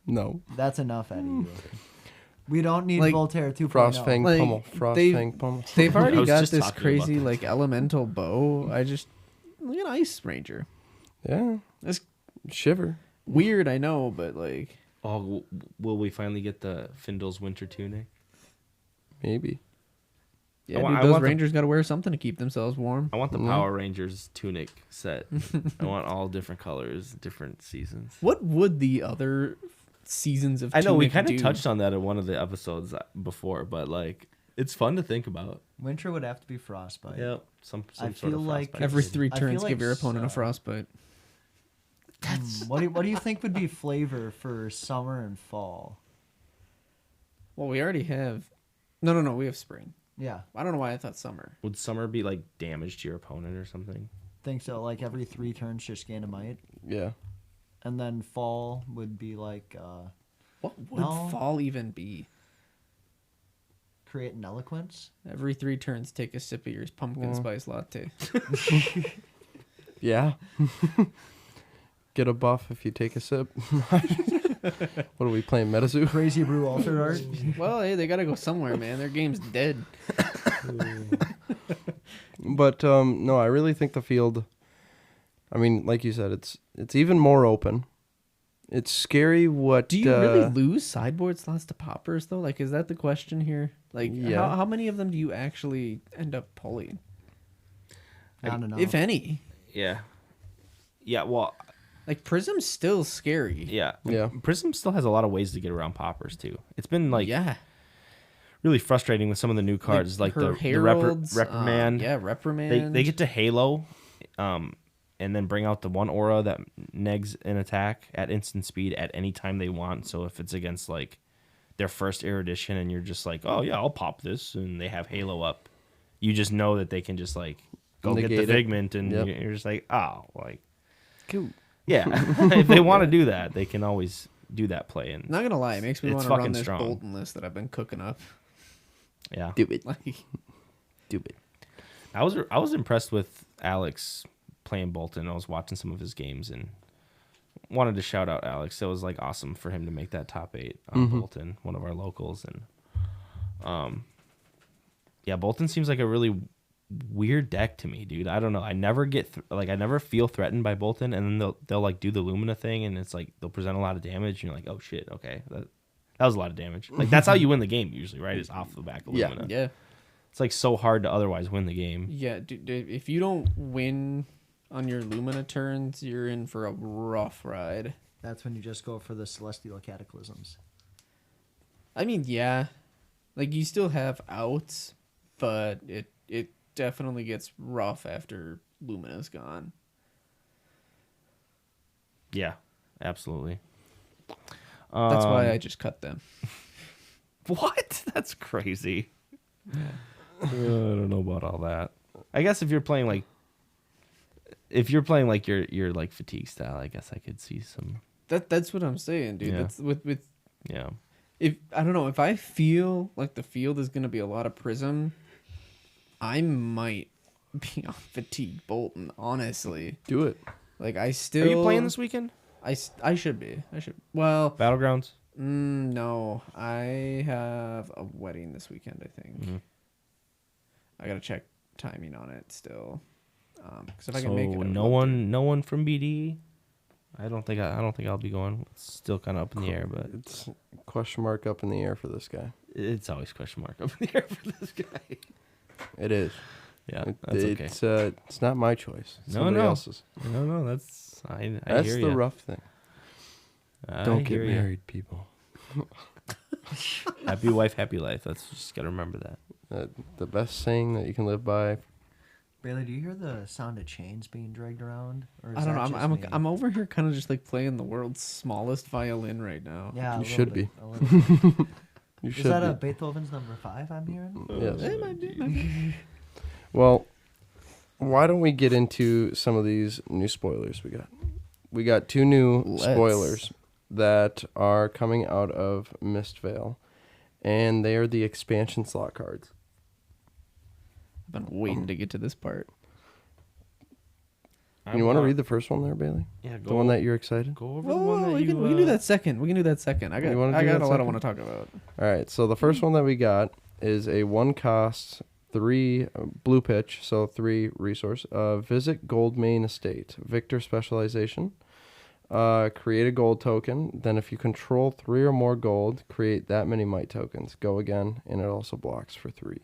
No. That's enough out of you. We don't need Like, Voltaire 2.0. Frostfang Like, Pummel. they've- Frostfang Pummel. They've I already was got just this talking crazy about like elemental bow. I just look at Ice Ranger. Yeah. That's Shiver. weird, I know, but like, Oh, will we finally get the Findle's winter tunic? Maybe. yeah, I dude, want those the- Rangers got to wear something to keep themselves warm. I want the Mhm. Power Rangers tunic set. I want all different colors, different seasons. What would the other seasons of I know we Tunic kind of do? touched on that in one of the episodes before, but like it's fun to think about. Winter would have to be Frostbite. Yep, some I sort feel of like frostbite. Every It's- 3 I feel turns, like give your opponent a so. frostbite. What do you think would be flavor for summer and fall? Well, we already have. No. We have spring. Yeah, I don't know why I thought summer. Would summer be like damage to your opponent or something? think so. Like every 3 turns, just gain a might, Yeah. and then fall would be like What would No. fall even be? create an eloquence. Every 3 turns, take a sip of your pumpkin Yeah. spice latte. Yeah. Get a buff if you take a sip. What are we playing? Metazoo? Crazy brew alter art. Well, hey, they gotta go somewhere, man. Their game's dead. But no, I really think the field. I mean, like you said, it's even more open. It's scary. What Do you really lose sideboard slots to poppers though? Like, is that the question here? Like, Yeah. how many of them do you actually end up pulling, Not enough. if any? Yeah, yeah. Well, Like, Prism's still scary. yeah, Yeah. Prism still has a lot of ways to get around poppers too. It's been like yeah, really frustrating with some of the new cards, like her the heralds, reprimand. yeah, reprimand. They get to Halo, and then bring out the one aura that negs an attack at instant speed at any time they want. So if it's against like their first erudition, and you're just like, oh yeah, I'll pop this, and they have Halo up, you just know that they can just like go get Negate the it. Figment, and Yep. you're just like, oh, like Cool. yeah. If they want to do that, they can always do that play. And Not gonna lie, it makes me It's want to run fucking this strong. Bolton list that I've been cooking up. yeah, Do it. Like, Do it. I was impressed with Alex playing Bolton. I was watching some of his games and wanted to shout out Alex. It was like awesome for him to make that top 8 on Bolton, one of our locals, and yeah, Bolton seems like a really weird deck to me, dude. I don't know. I never get I never feel threatened by Bolton, and then they'll like do the Lumina thing, and it's like they'll present a lot of damage, and you're like, oh shit, okay, that was a lot of damage. Like that's how you win the game usually, right? Is off the back of Yeah. Lumina. yeah, It's like so hard to otherwise win the game. yeah. Dude, if you don't win on your Lumina turns, you're in for a rough ride. That's when you just go for the celestial cataclysms. I mean, yeah, like you still have outs, but it definitely gets rough after Lumina's gone. Yeah, absolutely. That's why I just cut them. What? That's crazy. I don't know about all that. I guess if you're playing like your like fatigue style, I guess I could see some. That's what I'm saying, dude. Yeah. That's with Yeah. if I don't know if I feel like the field is gonna be a lot of Prism, I might be on fatigue Bolton. Honestly, Do it. like I still. Are you playing this weekend? I should be. I should. Well, Battlegrounds? no. I have a wedding this weekend. I think. Mhm. I gotta check timing on it still. Because if I can make it, I would no love one, no one from BD. I don't think I'll be going. It's still kind of up in the air, but It's question mark up in the air for this guy. it's always question mark up in the air for this guy. It is. Yeah, that's okay. It's not my choice. It's No, somebody no. else's. No, that's I That's hear the ya. rough thing. Don't get married, people. Happy wife, happy life. That's just gotta remember that. The best saying that you can live by. Bailey, do you hear the sound of chains being dragged around? Or is I don't that know. just me? I'm over here kind of just like playing the world's smallest violin right now. Yeah, You a should little be. bit, a little bit. You Is should that be. a Beethoven's number 5 I'm hearing? Yes. It might be. Well, why don't we get into some of these new spoilers we got? We got 2 new Let's. spoilers that are coming out of Mistvale, and they are the expansion slot cards. I've been waiting to get to this part. You want to read the first one there, Bailey? Yeah, The one that you're excited? go over Whoa, the one that we you. can do that second. We can do that second. I got You wanna do a that lot I second? want to talk about. All right, so the first one that we got is a 1-cost 3 blue pitch, so 3 resource. Visit Gold Main Estate, Victor specialization. Create a gold token. Then if you control 3 or more gold, create that many might tokens. Go again, and it also blocks for 3.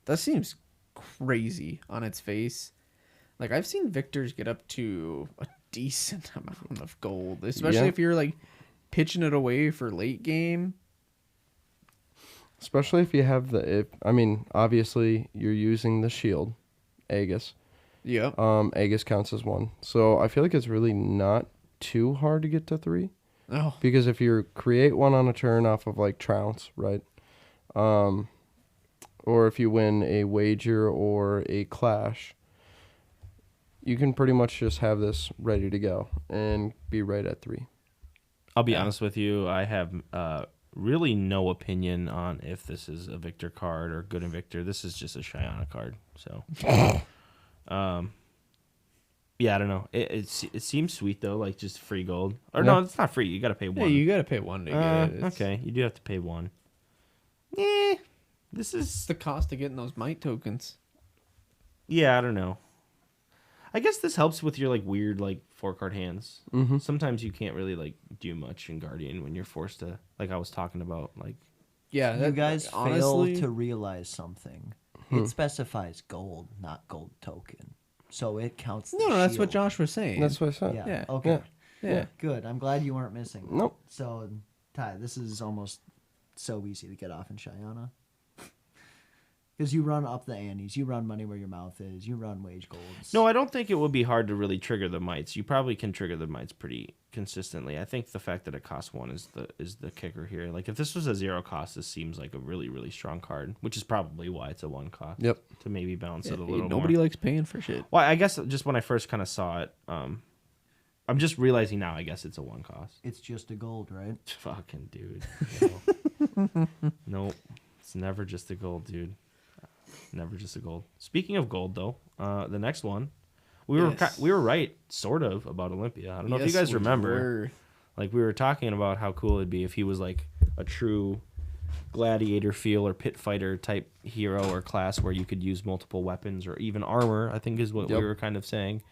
That seems crazy on its face. Like, I've seen Victors get up to a decent amount of gold, especially Yeah. if you're like pitching it away for late game. Especially if you have obviously you're using the shield, Aegis. Yeah. Aegis counts as 1. So I feel like it's really not too hard to get to 3. Oh, Because if you create 1 on a turn off of like Trounce, right? Or if you win a wager or a clash, you can pretty much just have this ready to go and be right at 3. I'll be honest with you. I have really no opinion on if this is a Victor card or Good and Victor. This is just a Shyana card. So, yeah, I don't know. It seems sweet though, like just free gold. Or no, it's not free. You got to pay yeah, 1. you got to pay 1 to get it. It's Okay, you do have to pay 1. This is the cost of getting those might tokens. yeah. I don't know. I guess this helps with your like weird like 4-card hands. Mm-hmm. Sometimes you can't really like do much in Guardian when you're forced to, like I was talking about, like Yeah, You guys honestly, fail to realize something. It specifies gold, not gold token. So it counts the No, that's what shield. Josh was saying. That's what I said. Yeah. Yeah. Okay. Yeah. Good. I'm glad you weren't missing. that. Nope. So, Ty, this is almost so easy to get off in Shyana. Because you run up the antes, you run money where your mouth is, you run wage golds. no, I don't think it would be hard to really trigger the mites. You probably can trigger the mites pretty consistently. I think the fact that it costs 1 is the kicker here. Like if this was a 0 cost, this seems like a really really strong card, which is probably why it's a 1 cost. Yep. To maybe balance Yeah, it a little nobody more. likes paying for shit. Well, I guess just when I first kind of saw it, I'm just realizing now. I guess it's a 1 cost. It's just a gold, right? Fucking dude. No. Nope. It's never just a gold, dude. Never just a gold. Speaking of gold, though, the next one, we were right, sort of, about Olympia. I don't know if you guys remember. Like we were talking about how cool it'd be if he was like a true gladiator feel or pit fighter type hero or class where you could use multiple weapons or even armor. I think is what we were kind of saying.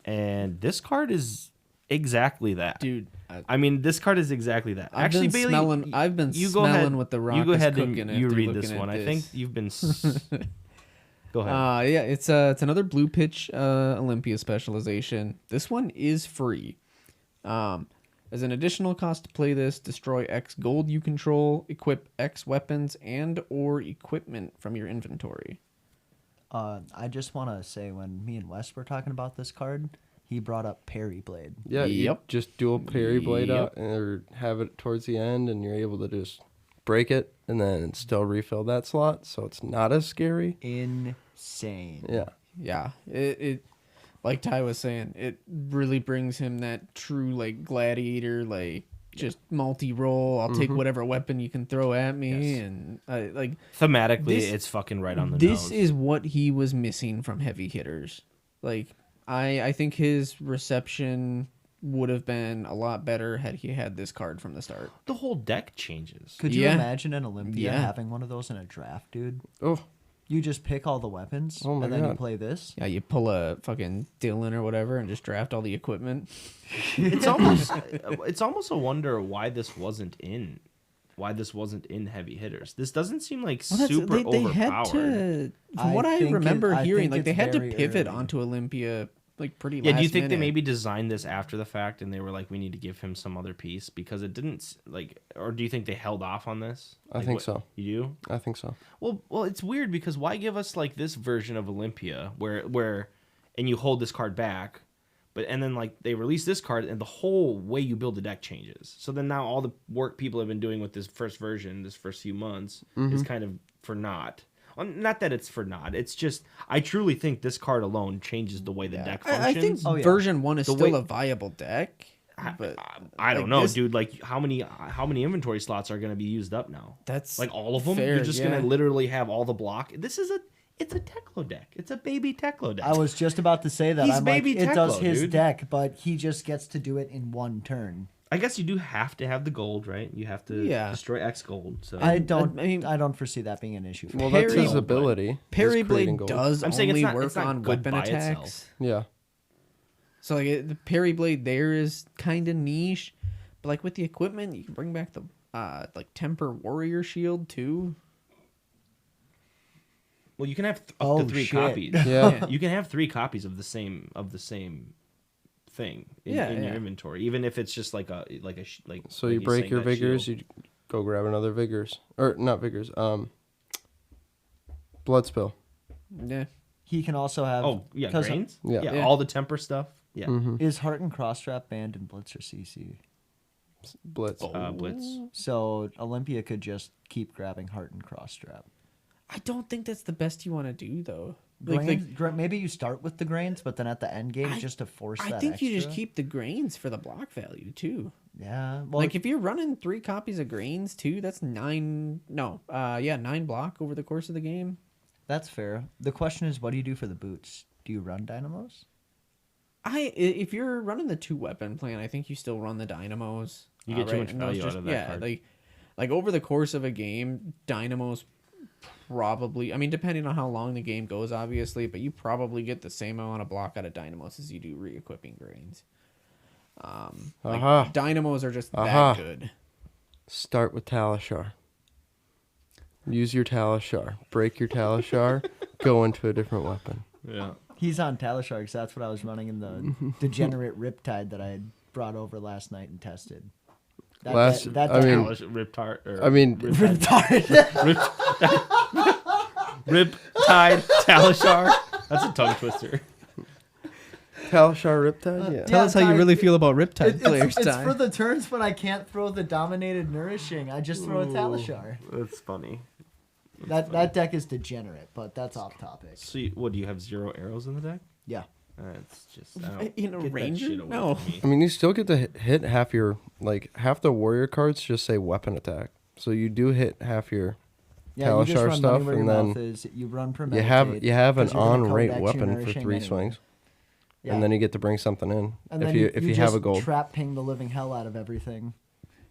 And this card is exactly that, Dude. I mean, this card is exactly that. I've Actually, been Bailey, smelling. I've been you go smelling ahead, what the rock you go is ahead cooking. and you after read looking this at one. I this. think you've been. Go ahead. Yeah, it's another blue pitch Olympia specialization. This one is free. As an additional cost to play this, destroy X gold you control, equip X weapons and or equipment from your inventory. I just want to say when me and Wes were talking about this card, he brought up Parry Blade. Yeah, you Yep. just dual parry blade Yep. out or have it towards the end, and you're able to just break it and then still refill that slot, so it's not as scary. Insane. Yeah. Yeah, it like Ty was saying, it really brings him that true like gladiator, like just multi-roll. I'll take whatever weapon you can throw at me, and like Thematically, this- it's fucking right on the this nose. is what he was missing from heavy hitters. Like I think his reception would have been a lot better had he had this card from the start. The whole deck changes. Could you Yeah. imagine an Olympia Yeah. having one of those in a draft, dude? Oh, You just pick all the weapons, Oh my and then you God. play this. Yeah, you pull a fucking Dylan or whatever and just draft all the equipment. It's almost a wonder why this wasn't in heavy hitters. This doesn't seem like super they overpowered. had to, from I what I think remember I hearing, think like they it's had to very pivot early. onto Olympia like pretty. Yeah, do you last think they minute. maybe designed this after the fact and they were like, we need to give him some other piece because it didn't like, or do you think they held off on this? I Like, think what- so. You do? I think so. Well, it's weird because why give us like this version of Olympia where, and you hold this card back, and then like they release this card and the whole way you build the deck changes. So then now all the work people have been doing with this first version, this first few months, is kind of for naught. Well, not that it's for naught. It's just I truly think this card alone changes the way the deck functions. I think Oh, yeah. version 1 is The still way- a viable deck. But I don't like know, this- dude. Like how many inventory slots are going to be used up now? That's Like all of them. fair, You're just yeah. going to literally have all the block. It's a Teklo deck. It's a baby Teklo deck. I was just about to say that. He's I'm like, baby it does Teklo, his dude. deck, but he just gets to do it in one turn. I guess you do have to have the gold, right? You have to Yeah. destroy X gold. So I don't. I mean- I don't foresee that being an issue. Well, that's Parry- his ability. Parry is creating Blade gold. does I'm saying it's only not- work it's not on good weapon by attacks. itself. Yeah. So like the Parry Blade there is kind of niche, but like with the equipment, you can bring back the like Temper Warrior Shield too. well, you can have up Oh, to 3 shit. copies. Yeah. You can have 3 copies of the same thing in Yeah, your yeah. inventory, even if it's just like So like you he's break saying, your that vigors, shield. you go grab another vigors. Or not vigors. Blood spill. Yeah, He can also have. Oh yeah, 'cause grains. Yeah. Yeah, Yeah. all the temper stuff. Yeah, Mm-hmm. Is Heart and Crosstrap banned in Blitz or CC? Blitz. Blitz. So Olympia could just keep grabbing Heart and Crosstrap. I don't think that's the best you want to do though. Maybe you start with the grains, but then at the end game, just to force I that. think you just extra. keep the grains for the block value too. Yeah. Well, Like if you're running 3 copies of grains too, that's 9. No, 9 block over the course of the game. that's fair. The question is, what do you do for the boots? Do you run dynamos? If you're running the 2 weapon plan, I think you still run the dynamos. You get too much And those value out of that card. like over the course of a game, dynamos probably. I mean, depending on how long the game goes, obviously, but you probably get the same amount of block out of dynamos as you do re-equipping grains. Aha. Dynamos are just Aha. that good. Start with Talishar. Use your Talishar. Break your Talishar. Go into a different weapon. Yeah. He's on Talishar because that's what I was running in the degenerate Riptide that I had brought over last night and tested. That I mean- Riptide. I mean, Riptide. Riptide Talishar. That's a tongue twister. Talishar Riptide? Yeah. Tell us how you Ty, really feel about Riptide players, it's Ty. for the turns when I can't throw the dominated nourishing. I just throw a Talishar. That's funny. That deck is degenerate, but that's off topic. So, what do you have 0 arrows in the deck? Yeah. That's just I don't In a get that ranger? shit away No. from me. I mean, you still get to hit half your, half the warrior cards just say weapon attack. So you do hit half your, Yeah, you just Talishar run stuff, money where and your then mouth is. You run you premeditate. have an 'cause you're gonna on-rate codex your weapon for nourishing 3 anyway. swings. Yeah. And then you get to bring something in And if then you have just a gold. trap ping the living hell out of everything.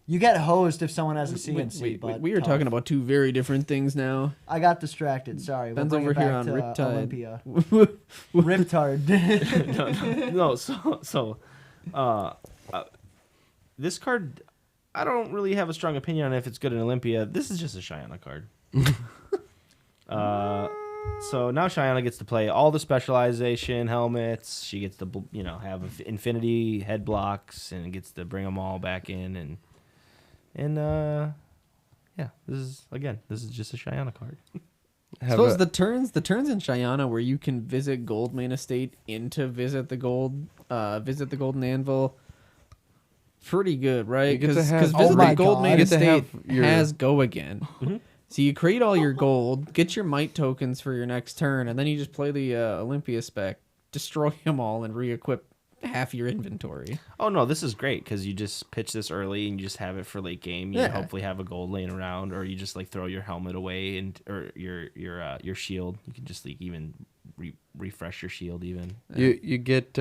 You get hosed if someone has a CNC, but we are tough. talking about 2 very different things now. I got distracted. Sorry. Ben's we'll bring over it here back on to Riptide. Olympia. Riptard. No, this card, I don't really have a strong opinion on if it's good in Olympia. This is just a Shyana card. So now Shyana gets to play all the specialization helmets. She gets to, have infinity head blocks and gets to bring them all back in. Yeah, this is just a Shyana card. Suppose the turns in Shyana where you can visit Gold Main Estate into visit the Golden Anvil. Pretty good, right? You get to Because have- visit Oh the my Gold God. Main You get to Estate have your- has go again. Mhm. So you create all your gold, get your might tokens for your next turn, and then you just play the Olympia spec, destroy them all, and re-equip half your inventory. Oh no, this is great because you just pitch this early and you just have it for late game. You Yeah. hopefully have a gold laying around, or you just throw your helmet away or your shield. You can just even refresh your shield. Even You get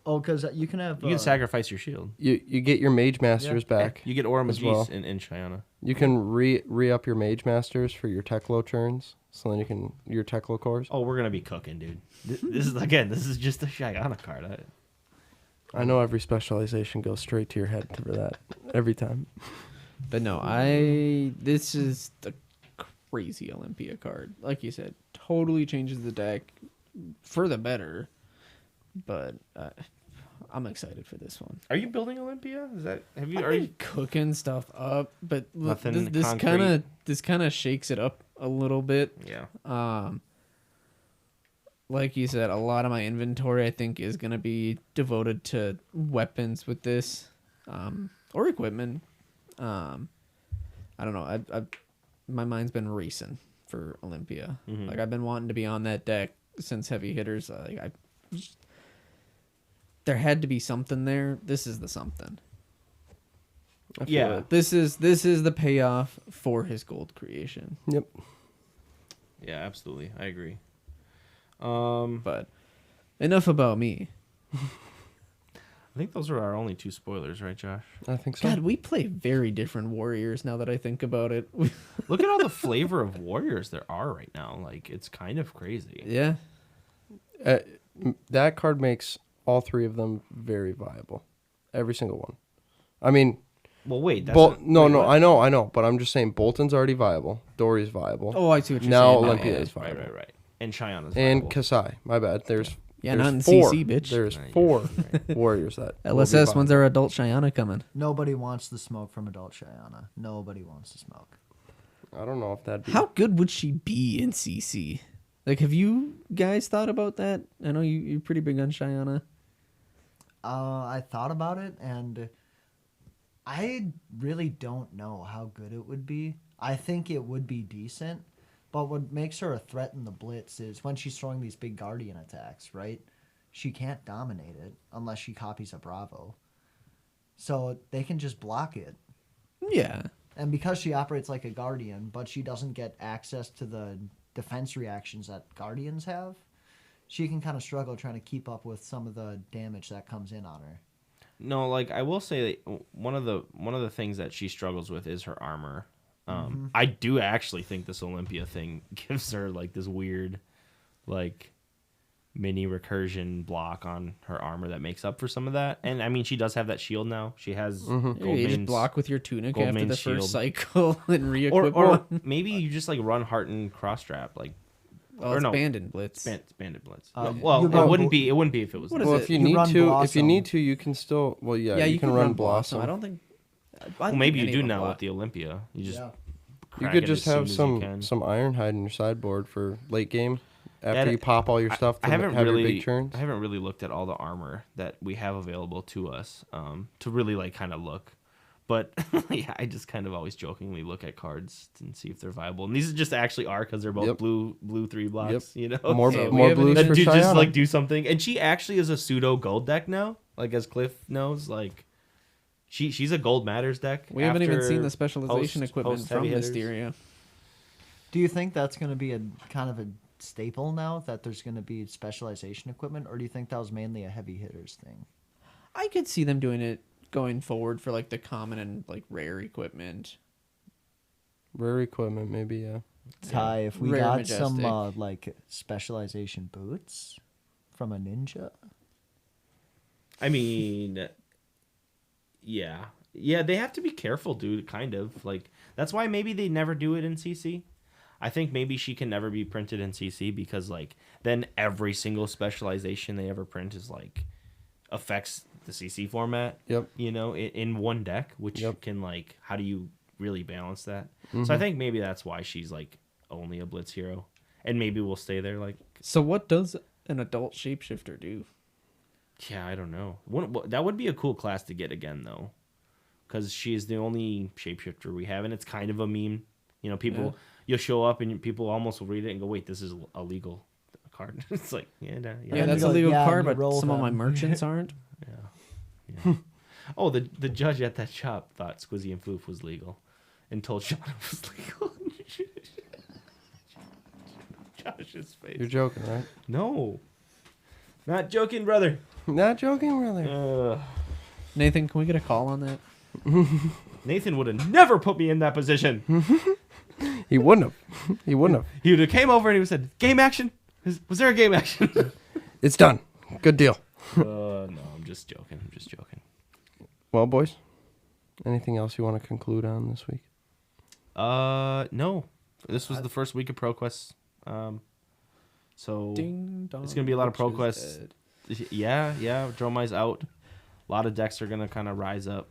Oh, because you can have. you can sacrifice your shield. you get your mage masters back. You get Aura as Magis well. in Shyana. You can re up your mage masters for your Teklo turns, so then you can your Teklo cores. Oh, we're gonna be cooking, dude. This is just a Shyana card. I know every specialization goes straight to your head for that every time. But no, this is the crazy Olympia card. Like you said, totally changes the deck for the better. but I'm excited for this one. Are you building Olympia? Is that have you? I've Are been you? cooking stuff up, but Nothing this kind of shakes it up a little bit. Yeah. Like you said, a lot of my inventory I think is gonna be devoted to weapons with this, or equipment. I don't know. I my mind's been racing for Olympia. Mm-hmm. Like I've been wanting to be on that deck since heavy hitters. There had to be something there. This is the something. I feel Yeah. it. This is the payoff for his gold creation. Yep. Yeah, absolutely. I agree. But enough about me. I think those are our only 2 spoilers, right, Josh? I think so. God, we play very different warriors now that I think about it. Look at all the flavor of warriors there are right now. Like, it's kind of crazy. Yeah. That card makes all 3 of them very viable. Every single one. I mean, Well, wait. That's no, I know, but I'm just saying Bolton's already viable. Dory's viable. Oh, I see what you're Now saying. Olympia Yeah. is viable. Right. And Cheyenne is And viable. Kasai. My bad. There's Yeah, there's not in 4. CC, bitch. There's No, you're 4 right. warriors that will be LSS, viable. when's our adult Cheyenne coming? Nobody wants the smoke from adult Cheyenne. Nobody wants the smoke. I don't know if that'd be How good would she be in CC? Like, have you guys thought about that? I know you're pretty big on Cheyenne. I thought about it, and I really don't know how good it would be. I think it would be decent, but what makes her a threat in the blitz is when she's throwing these big guardian attacks, right? She can't dominate it unless she copies a Bravo. So they can just block it. Yeah. And because she operates like a guardian, but she doesn't get access to the defense reactions that guardians have, she can kind of struggle trying to keep up with some of the damage that comes in on her. No, like I will say that one of the things that she struggles with is her armor. I do actually think this Olympia thing gives her like this weird, like, mini recursion block on her armor that makes up for some of that. And I mean, she does have that shield now. She has You just Goldmane's block with your tunic Goldmane's after the shield. first cycle and re-equip or one. maybe you just like run heart and cross strap like Oh, or it's no. Bandit Blitz. Bandit Blitz. Uh, Well, you it run wouldn't be. It wouldn't be if it was. What is Well, it? if you You need run to, Blossom. you can still. Well, yeah, Yeah, you can run Blossom. Blossom. I don't think. Well, maybe you do now with the Olympia. You just Yeah. You crack could it just as have soon as you can. some Ironhide in your sideboard for late game. After Yeah, you pop all your stuff, I to haven't have your really. big turns. I haven't really looked at all the armor that we have available to us to really like kind of look. But yeah, I just kind of always jokingly look at cards and see if they're viable. And these just actually are because they're both Yep. blue 3 blocks. You know, More Hey, we more haven't blues even- for do just Cheyenne. like do something. And she actually is a pseudo gold deck now. Like as Cliff knows, like she's a gold matters deck. We haven't even after seen the specialization post equipment from heavy hitters. Mysteria. Do you think that's going to be a kind of a staple now, that there's going to be specialization equipment, or do you think that was mainly a heavy hitters thing? I could see them doing it going forward for like the common and like rare equipment. Rare equipment, maybe. Yeah. Ty, if we Rare got some Majestic. like specialization boots from a ninja, I mean, yeah, they have to be careful, dude. Kind of like that's why maybe they never do it in CC. I think maybe she can never be printed in CC because like then every single specialization they ever print is like affects the CC format. Yep. You know, in one deck, which Yep. can like how do you really balance that? Mm-hmm. So I think maybe that's why she's like only a blitz hero, and maybe we'll stay there. Like, So what does an adult shapeshifter do? yeah, I don't know. That would be a cool class to get again though, because she's the only shapeshifter we have, and it's kind of a meme. You know, people you'll show up and people almost will read it and go, "Wait, this is a legal card." It's like, yeah, Yeah, And that's you a go, legal yeah, card, and you but roll some of my them. merchants aren't. yeah. Oh, the judge at that shop thought Squizzy and Floof was legal, and told Sean it was legal. Josh's face. You're joking, right? No, not joking, brother. Not joking, really. Nathan, can we get a call on that? Nathan would have never put me in that position. He wouldn't have. He wouldn't have. He would have came over and he would have said, "Game action? Was there a game action?" It's done. Good deal. No, I'm just joking. Well, boys, anything else you want to conclude on this week? No. This was the first week of ProQuest. So Ding dong. It's gonna be a lot of Witch is ProQuest. dead. Yeah. Dromai's out. A lot of decks are gonna kind of rise up.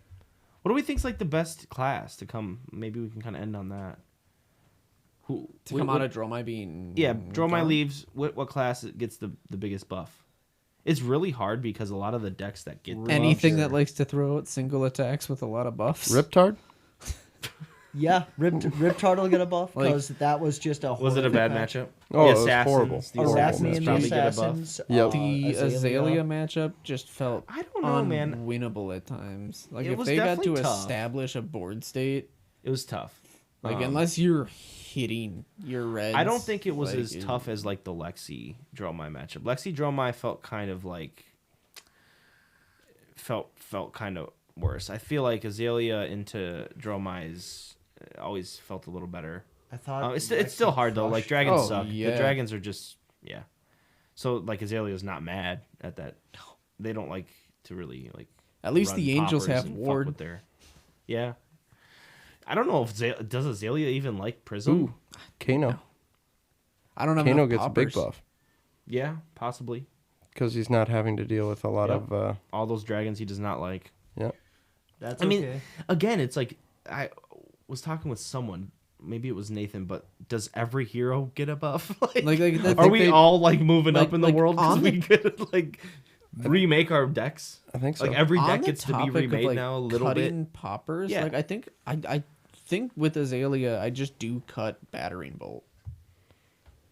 What do we think's like the best class to come? Maybe we can kind of end on that. Who To come out of Dromai being Dromai gone? leaves. What class gets the biggest buff? It's really hard because a lot of the decks that get the Anything buffs- that likes to throw out single attacks with a lot of buffs. Riptard? Yeah, Riptard will get a buff because that was just a. Was it a horrific bad match. matchup? Oh, The it was Assassins, horrible. The Horrible. Arachne Assassins and the probably get a buff. Assassins. Yep. The Azalea matchup just felt I don't know, man. unwinnable at times. Like It if was they got to definitely tough. establish a board state, It was tough. like unless you're hitting your reds. I don't think it was like, as tough as like the Lexi Dromai matchup. Lexi Dromai felt kind of like felt kind of worse. I feel like Azalea into Dromai's always felt a little better. I thought It's still hard though. Like dragons Oh, suck. yeah. The dragons are just So like Azalea's not mad at that. They don't like to really like. At least run the angels poppers have and fuck ward. with their. Yeah. I don't know if does Azalea even like Prism. Ooh, Kano. I don't have Kano enough gets a big poppers. buff Yeah, possibly. because he's not having to deal with a lot Yep. of. All those dragons he does not like. That's I mean, okay. again, it's like I was talking with someone. Maybe it was Nathan, but does every hero get a buff? Like, I are think we they- all like moving like- up in the like, world because on we could like remake our decks? I think so. Like every On deck the gets to be topic of, remade like, now a little cutting bit. poppers. Yeah. Like I think with Azalea, I just do cut battering bolt.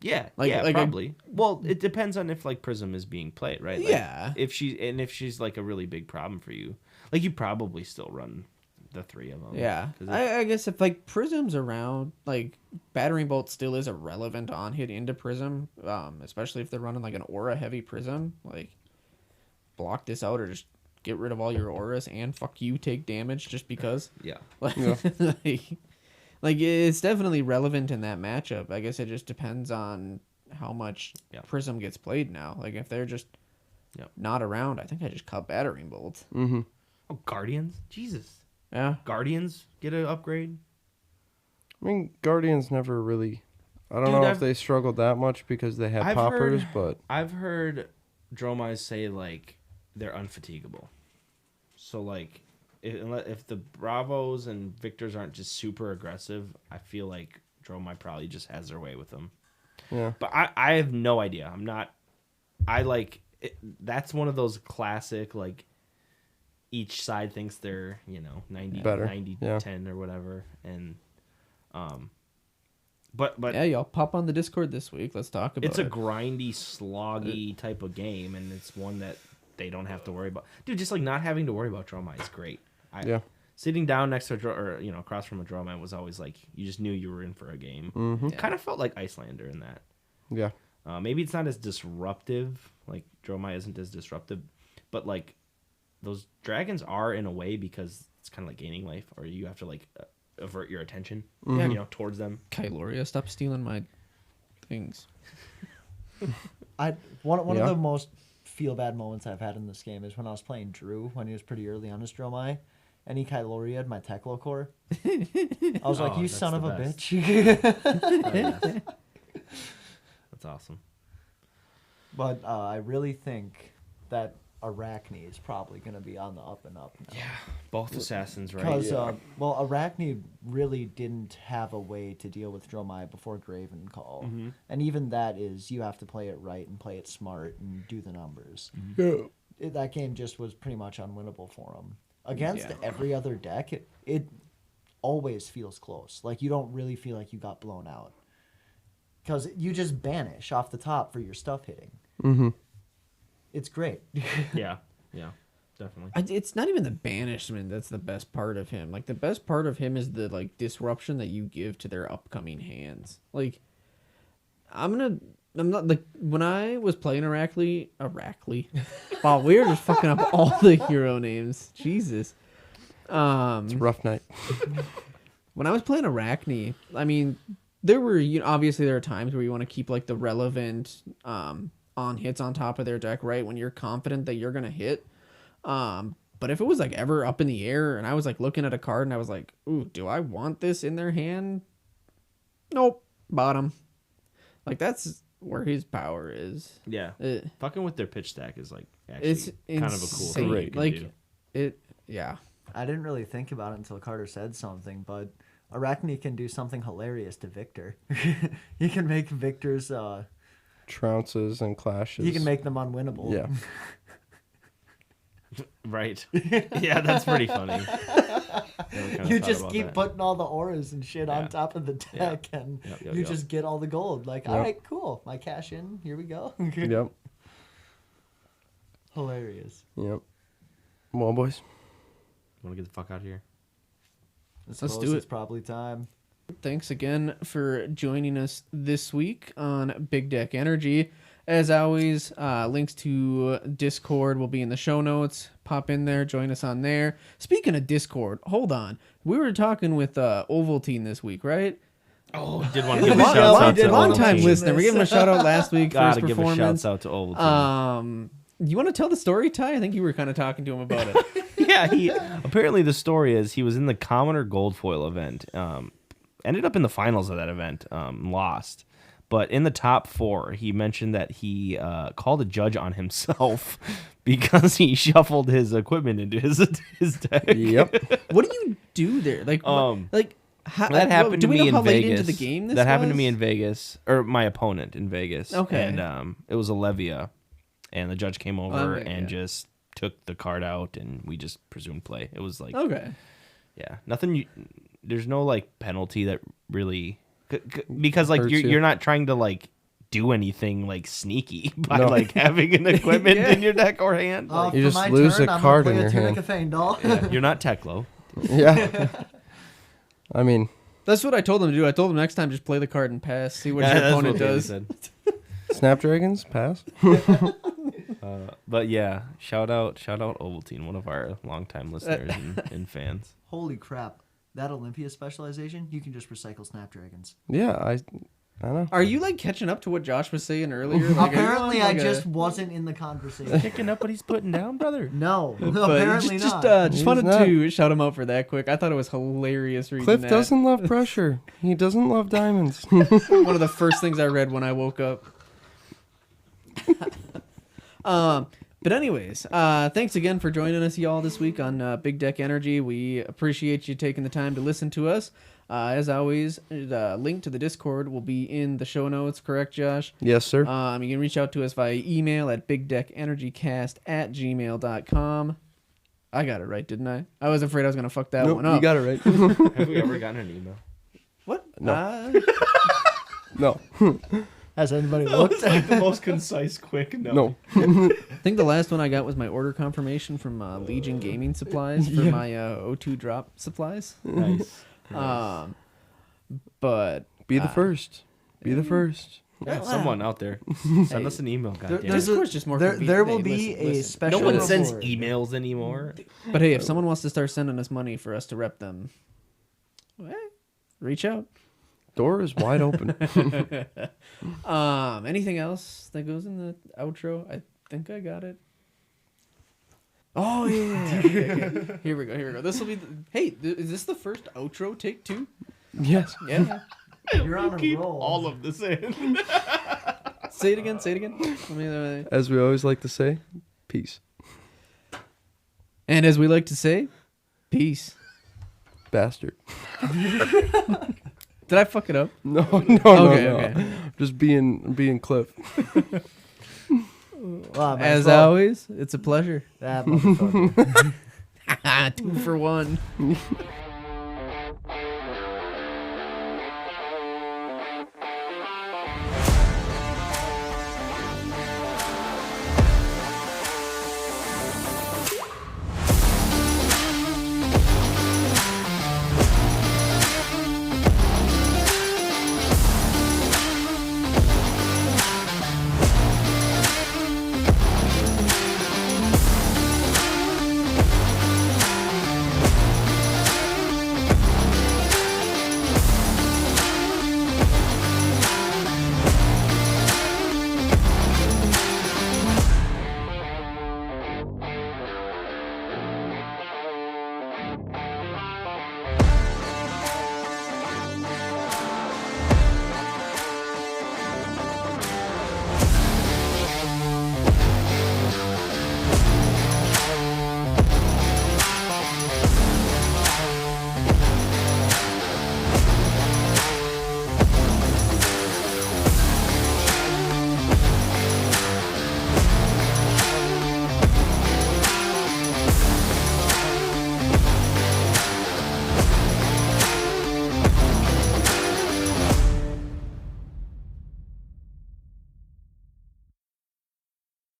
Yeah, Like- yeah, like I- probably. Well, it depends on if like Prism is being played, right? Like, Yeah. If she's like a really big problem for you, like you probably still run the three of them. Yeah, 'Cause I guess if like Prism's around, like battering bolt still is a relevant on hit into Prism, especially if they're running like an aura heavy Prism. Like block this out or just get rid of all your auras and fuck you, take damage just because. yeah. Like, Yeah. like it's definitely relevant in that matchup. I guess it just depends on how much Yeah. Prism gets played now. Like if they're just Yep. not around, I think I just cut battering bolt. Mm-hmm. Oh, Guardians, Jesus, Yeah. Guardians get an upgrade. I mean, Guardians never really. I don't Dude, know if I've- they struggled that much because they had I've poppers, heard- but I've heard Dromai say like they're unfatigable. So like if the Bravos and Victors aren't just super aggressive, I feel like Dromai probably just has their way with them. yeah. But I have no idea. I'm not. I like it, that's one of those classic like. Each side thinks they're 90 Better, 90 yeah. 10 or whatever, and but Yeah, y'all pop on the Discord this week. Let's talk about it's a it. grindy, sloggy type of game, and it's one that they don't have to worry about. Dude, just like not having to worry about Dromai is great. Yeah. Sitting down next to across from a Dromai was always like you just knew you were in for a game. Mm-hmm. Kind of felt like Icelander in that. Yeah. Maybe it's not as disruptive. Like Dromai isn't as disruptive, but like those dragons are in a way because it's kind of like gaining life, or you have to like avert your attention, towards them. Kyloria, stop stealing my things. One Yeah. of the most feel bad moments I've had in this game is when I was playing Drew when he was pretty early on his Dromai, and he Kyloria'd my Teklo core. I was like, Oh, "You that's son of the a best. bitch!" Oh, yes. That's awesome. But I really think that Arachne is probably going to be on the up and up now. Yeah, both assassins, right? Because, Arachne really didn't have a way to deal with Dromai before Graven Call. Mm-hmm. And even that is, you have to play it right and play it smart and do the numbers. Yeah. That game just was pretty much unwinnable for him. Against Yeah. every other deck, it always feels close. Like, you don't really feel like you got blown out. Because you just banish off the top for your stuff hitting. Mm-hmm. It's great. yeah, definitely. It's not even the banishment that's the best part of him. Like the best part of him is the like disruption that you give to their upcoming hands. Like I'm not like when I was playing Arachne. Wow, we're just fucking up all the hero names. Jesus. It's a rough night. When I was playing Arachne, I mean, there were obviously there are times where you want to keep like the relevant on hits on top of their deck, right? When you're confident that you're gonna hit. But if it was like ever up in the air and I was like looking at a card and I was like, ooh, do I want this in their hand? Nope. Bottom. Like that's where his power is. Yeah, fucking with their pitch stack is like Actually, It's kind of a cool thing insane. you can Like do. it, yeah. I didn't really think about it until Carter said something, but Arachne can do something hilarious to Victor. He can make Victor's Trounces and clashes. he can make them unwinnable. Yeah. Right. Yeah, that's pretty funny. Never kinda You thought just about keep that. putting all the auras and shit Yeah. on top of the deck, and Yep, you yep. just get all the gold. Like, Yep. all right, cool. My cash in. Here we go. Yep. Hilarious. Yep. Well, boys. Want to get the fuck out of here? Let's do It's it. probably time. Thanks again for joining us this week on Big Deck Energy. As always, links to Discord will be in the show notes. Pop in there, join us on there. Speaking of Discord, hold on. We were talking with Ovaltine this week, right? Oh, did want to give a Yeah, shout we out did to want Long time mention Ovaltine. listener. We gave him a shout out last week for his Gotta give a performance. shout out to Ovaltine. You want to tell the story, Ty? I think you were kind of talking to him about it. Yeah, he apparently the story is he was in the Commoner Gold Foil event. Ended up in the finals of that event. Lost. But in the top 4, he mentioned that he called a judge on himself because he shuffled his equipment into his deck. Yep. What do you do there? Like, how, That happened do to we me know in how Vegas. late into the game this that happened to was? me in Vegas, or my opponent in Vegas. Okay. And it was a Levia, and the judge came over Okay, and yeah. just took the card out, and we just presumed play. It was like, Okay. yeah, nothing. There's no like penalty that really because like Hurts you're you. you're not trying to like do anything like sneaky by No. like having an equipment Yeah. in your deck or hand. Like, You For just my lose turn, a I'm card gonna in play your a hand. Tunica Feindal. yeah, you're not Teklo. Yeah. I mean, That's what I told him to do. I told him next time just play the card and pass. See what Yeah, your that's opponent what Danny does. said. Snapdragons, pass. But yeah, shout out Ovaltine, one of our longtime listeners and fans. Holy crap. That Olympia specialization, you can just recycle Snapdragons. Yeah, I know. Are you like catching up to what Josh was saying earlier? Like, are you Apparently, on, I like, just wasn't in the conversation. Picking up what he's putting down, brother. No, But apparently just, not. just He's wanted not. to shout him out for that quick. I thought it was hilarious reading Cliff that. doesn't love pressure. He doesn't love diamonds. One of the first things I read when I woke up. But anyways, thanks again for joining us, y'all, this week on Big Deck Energy. We appreciate you taking the time to listen to us. As always, the link to the Discord will be in the show notes, correct, Josh? Yes, sir. You can reach out to us via email at bigdeckenergycast@gmail.com. I got it right, didn't I? I was afraid I was going to fuck that Nope, one up. you got it right. Have we ever gotten an email? What? No. No. Has anybody looked? Like the most concise, quick No. I think the last one I got was my order confirmation from Legion Gaming Supplies for my O2 drop supplies. Nice. But Be the first. Be the first. Yeah, someone out there, send us an email. There- Goddamn. there's Discord's just more there convenient. will Hey, be listen, a listen. special. No one sends reward. emails anymore. But hey, if someone wants to start sending us money for us to rep them, well, reach out. Door is wide open. Anything else that goes in the outro? I think I got it. Oh yeah. Okay. Here we go. This will be. Hey, is this the first outro? Take 2. Yes. Yeah. You're on a roll. all of this in. Say it again. Let me. As we always like to say, peace. And as we like to say, peace. Bastard. Did I fuck it up? No. Okay. Just being Cliff. Well, might As well. always, it's a pleasure. That motherfucker. 2 for 1.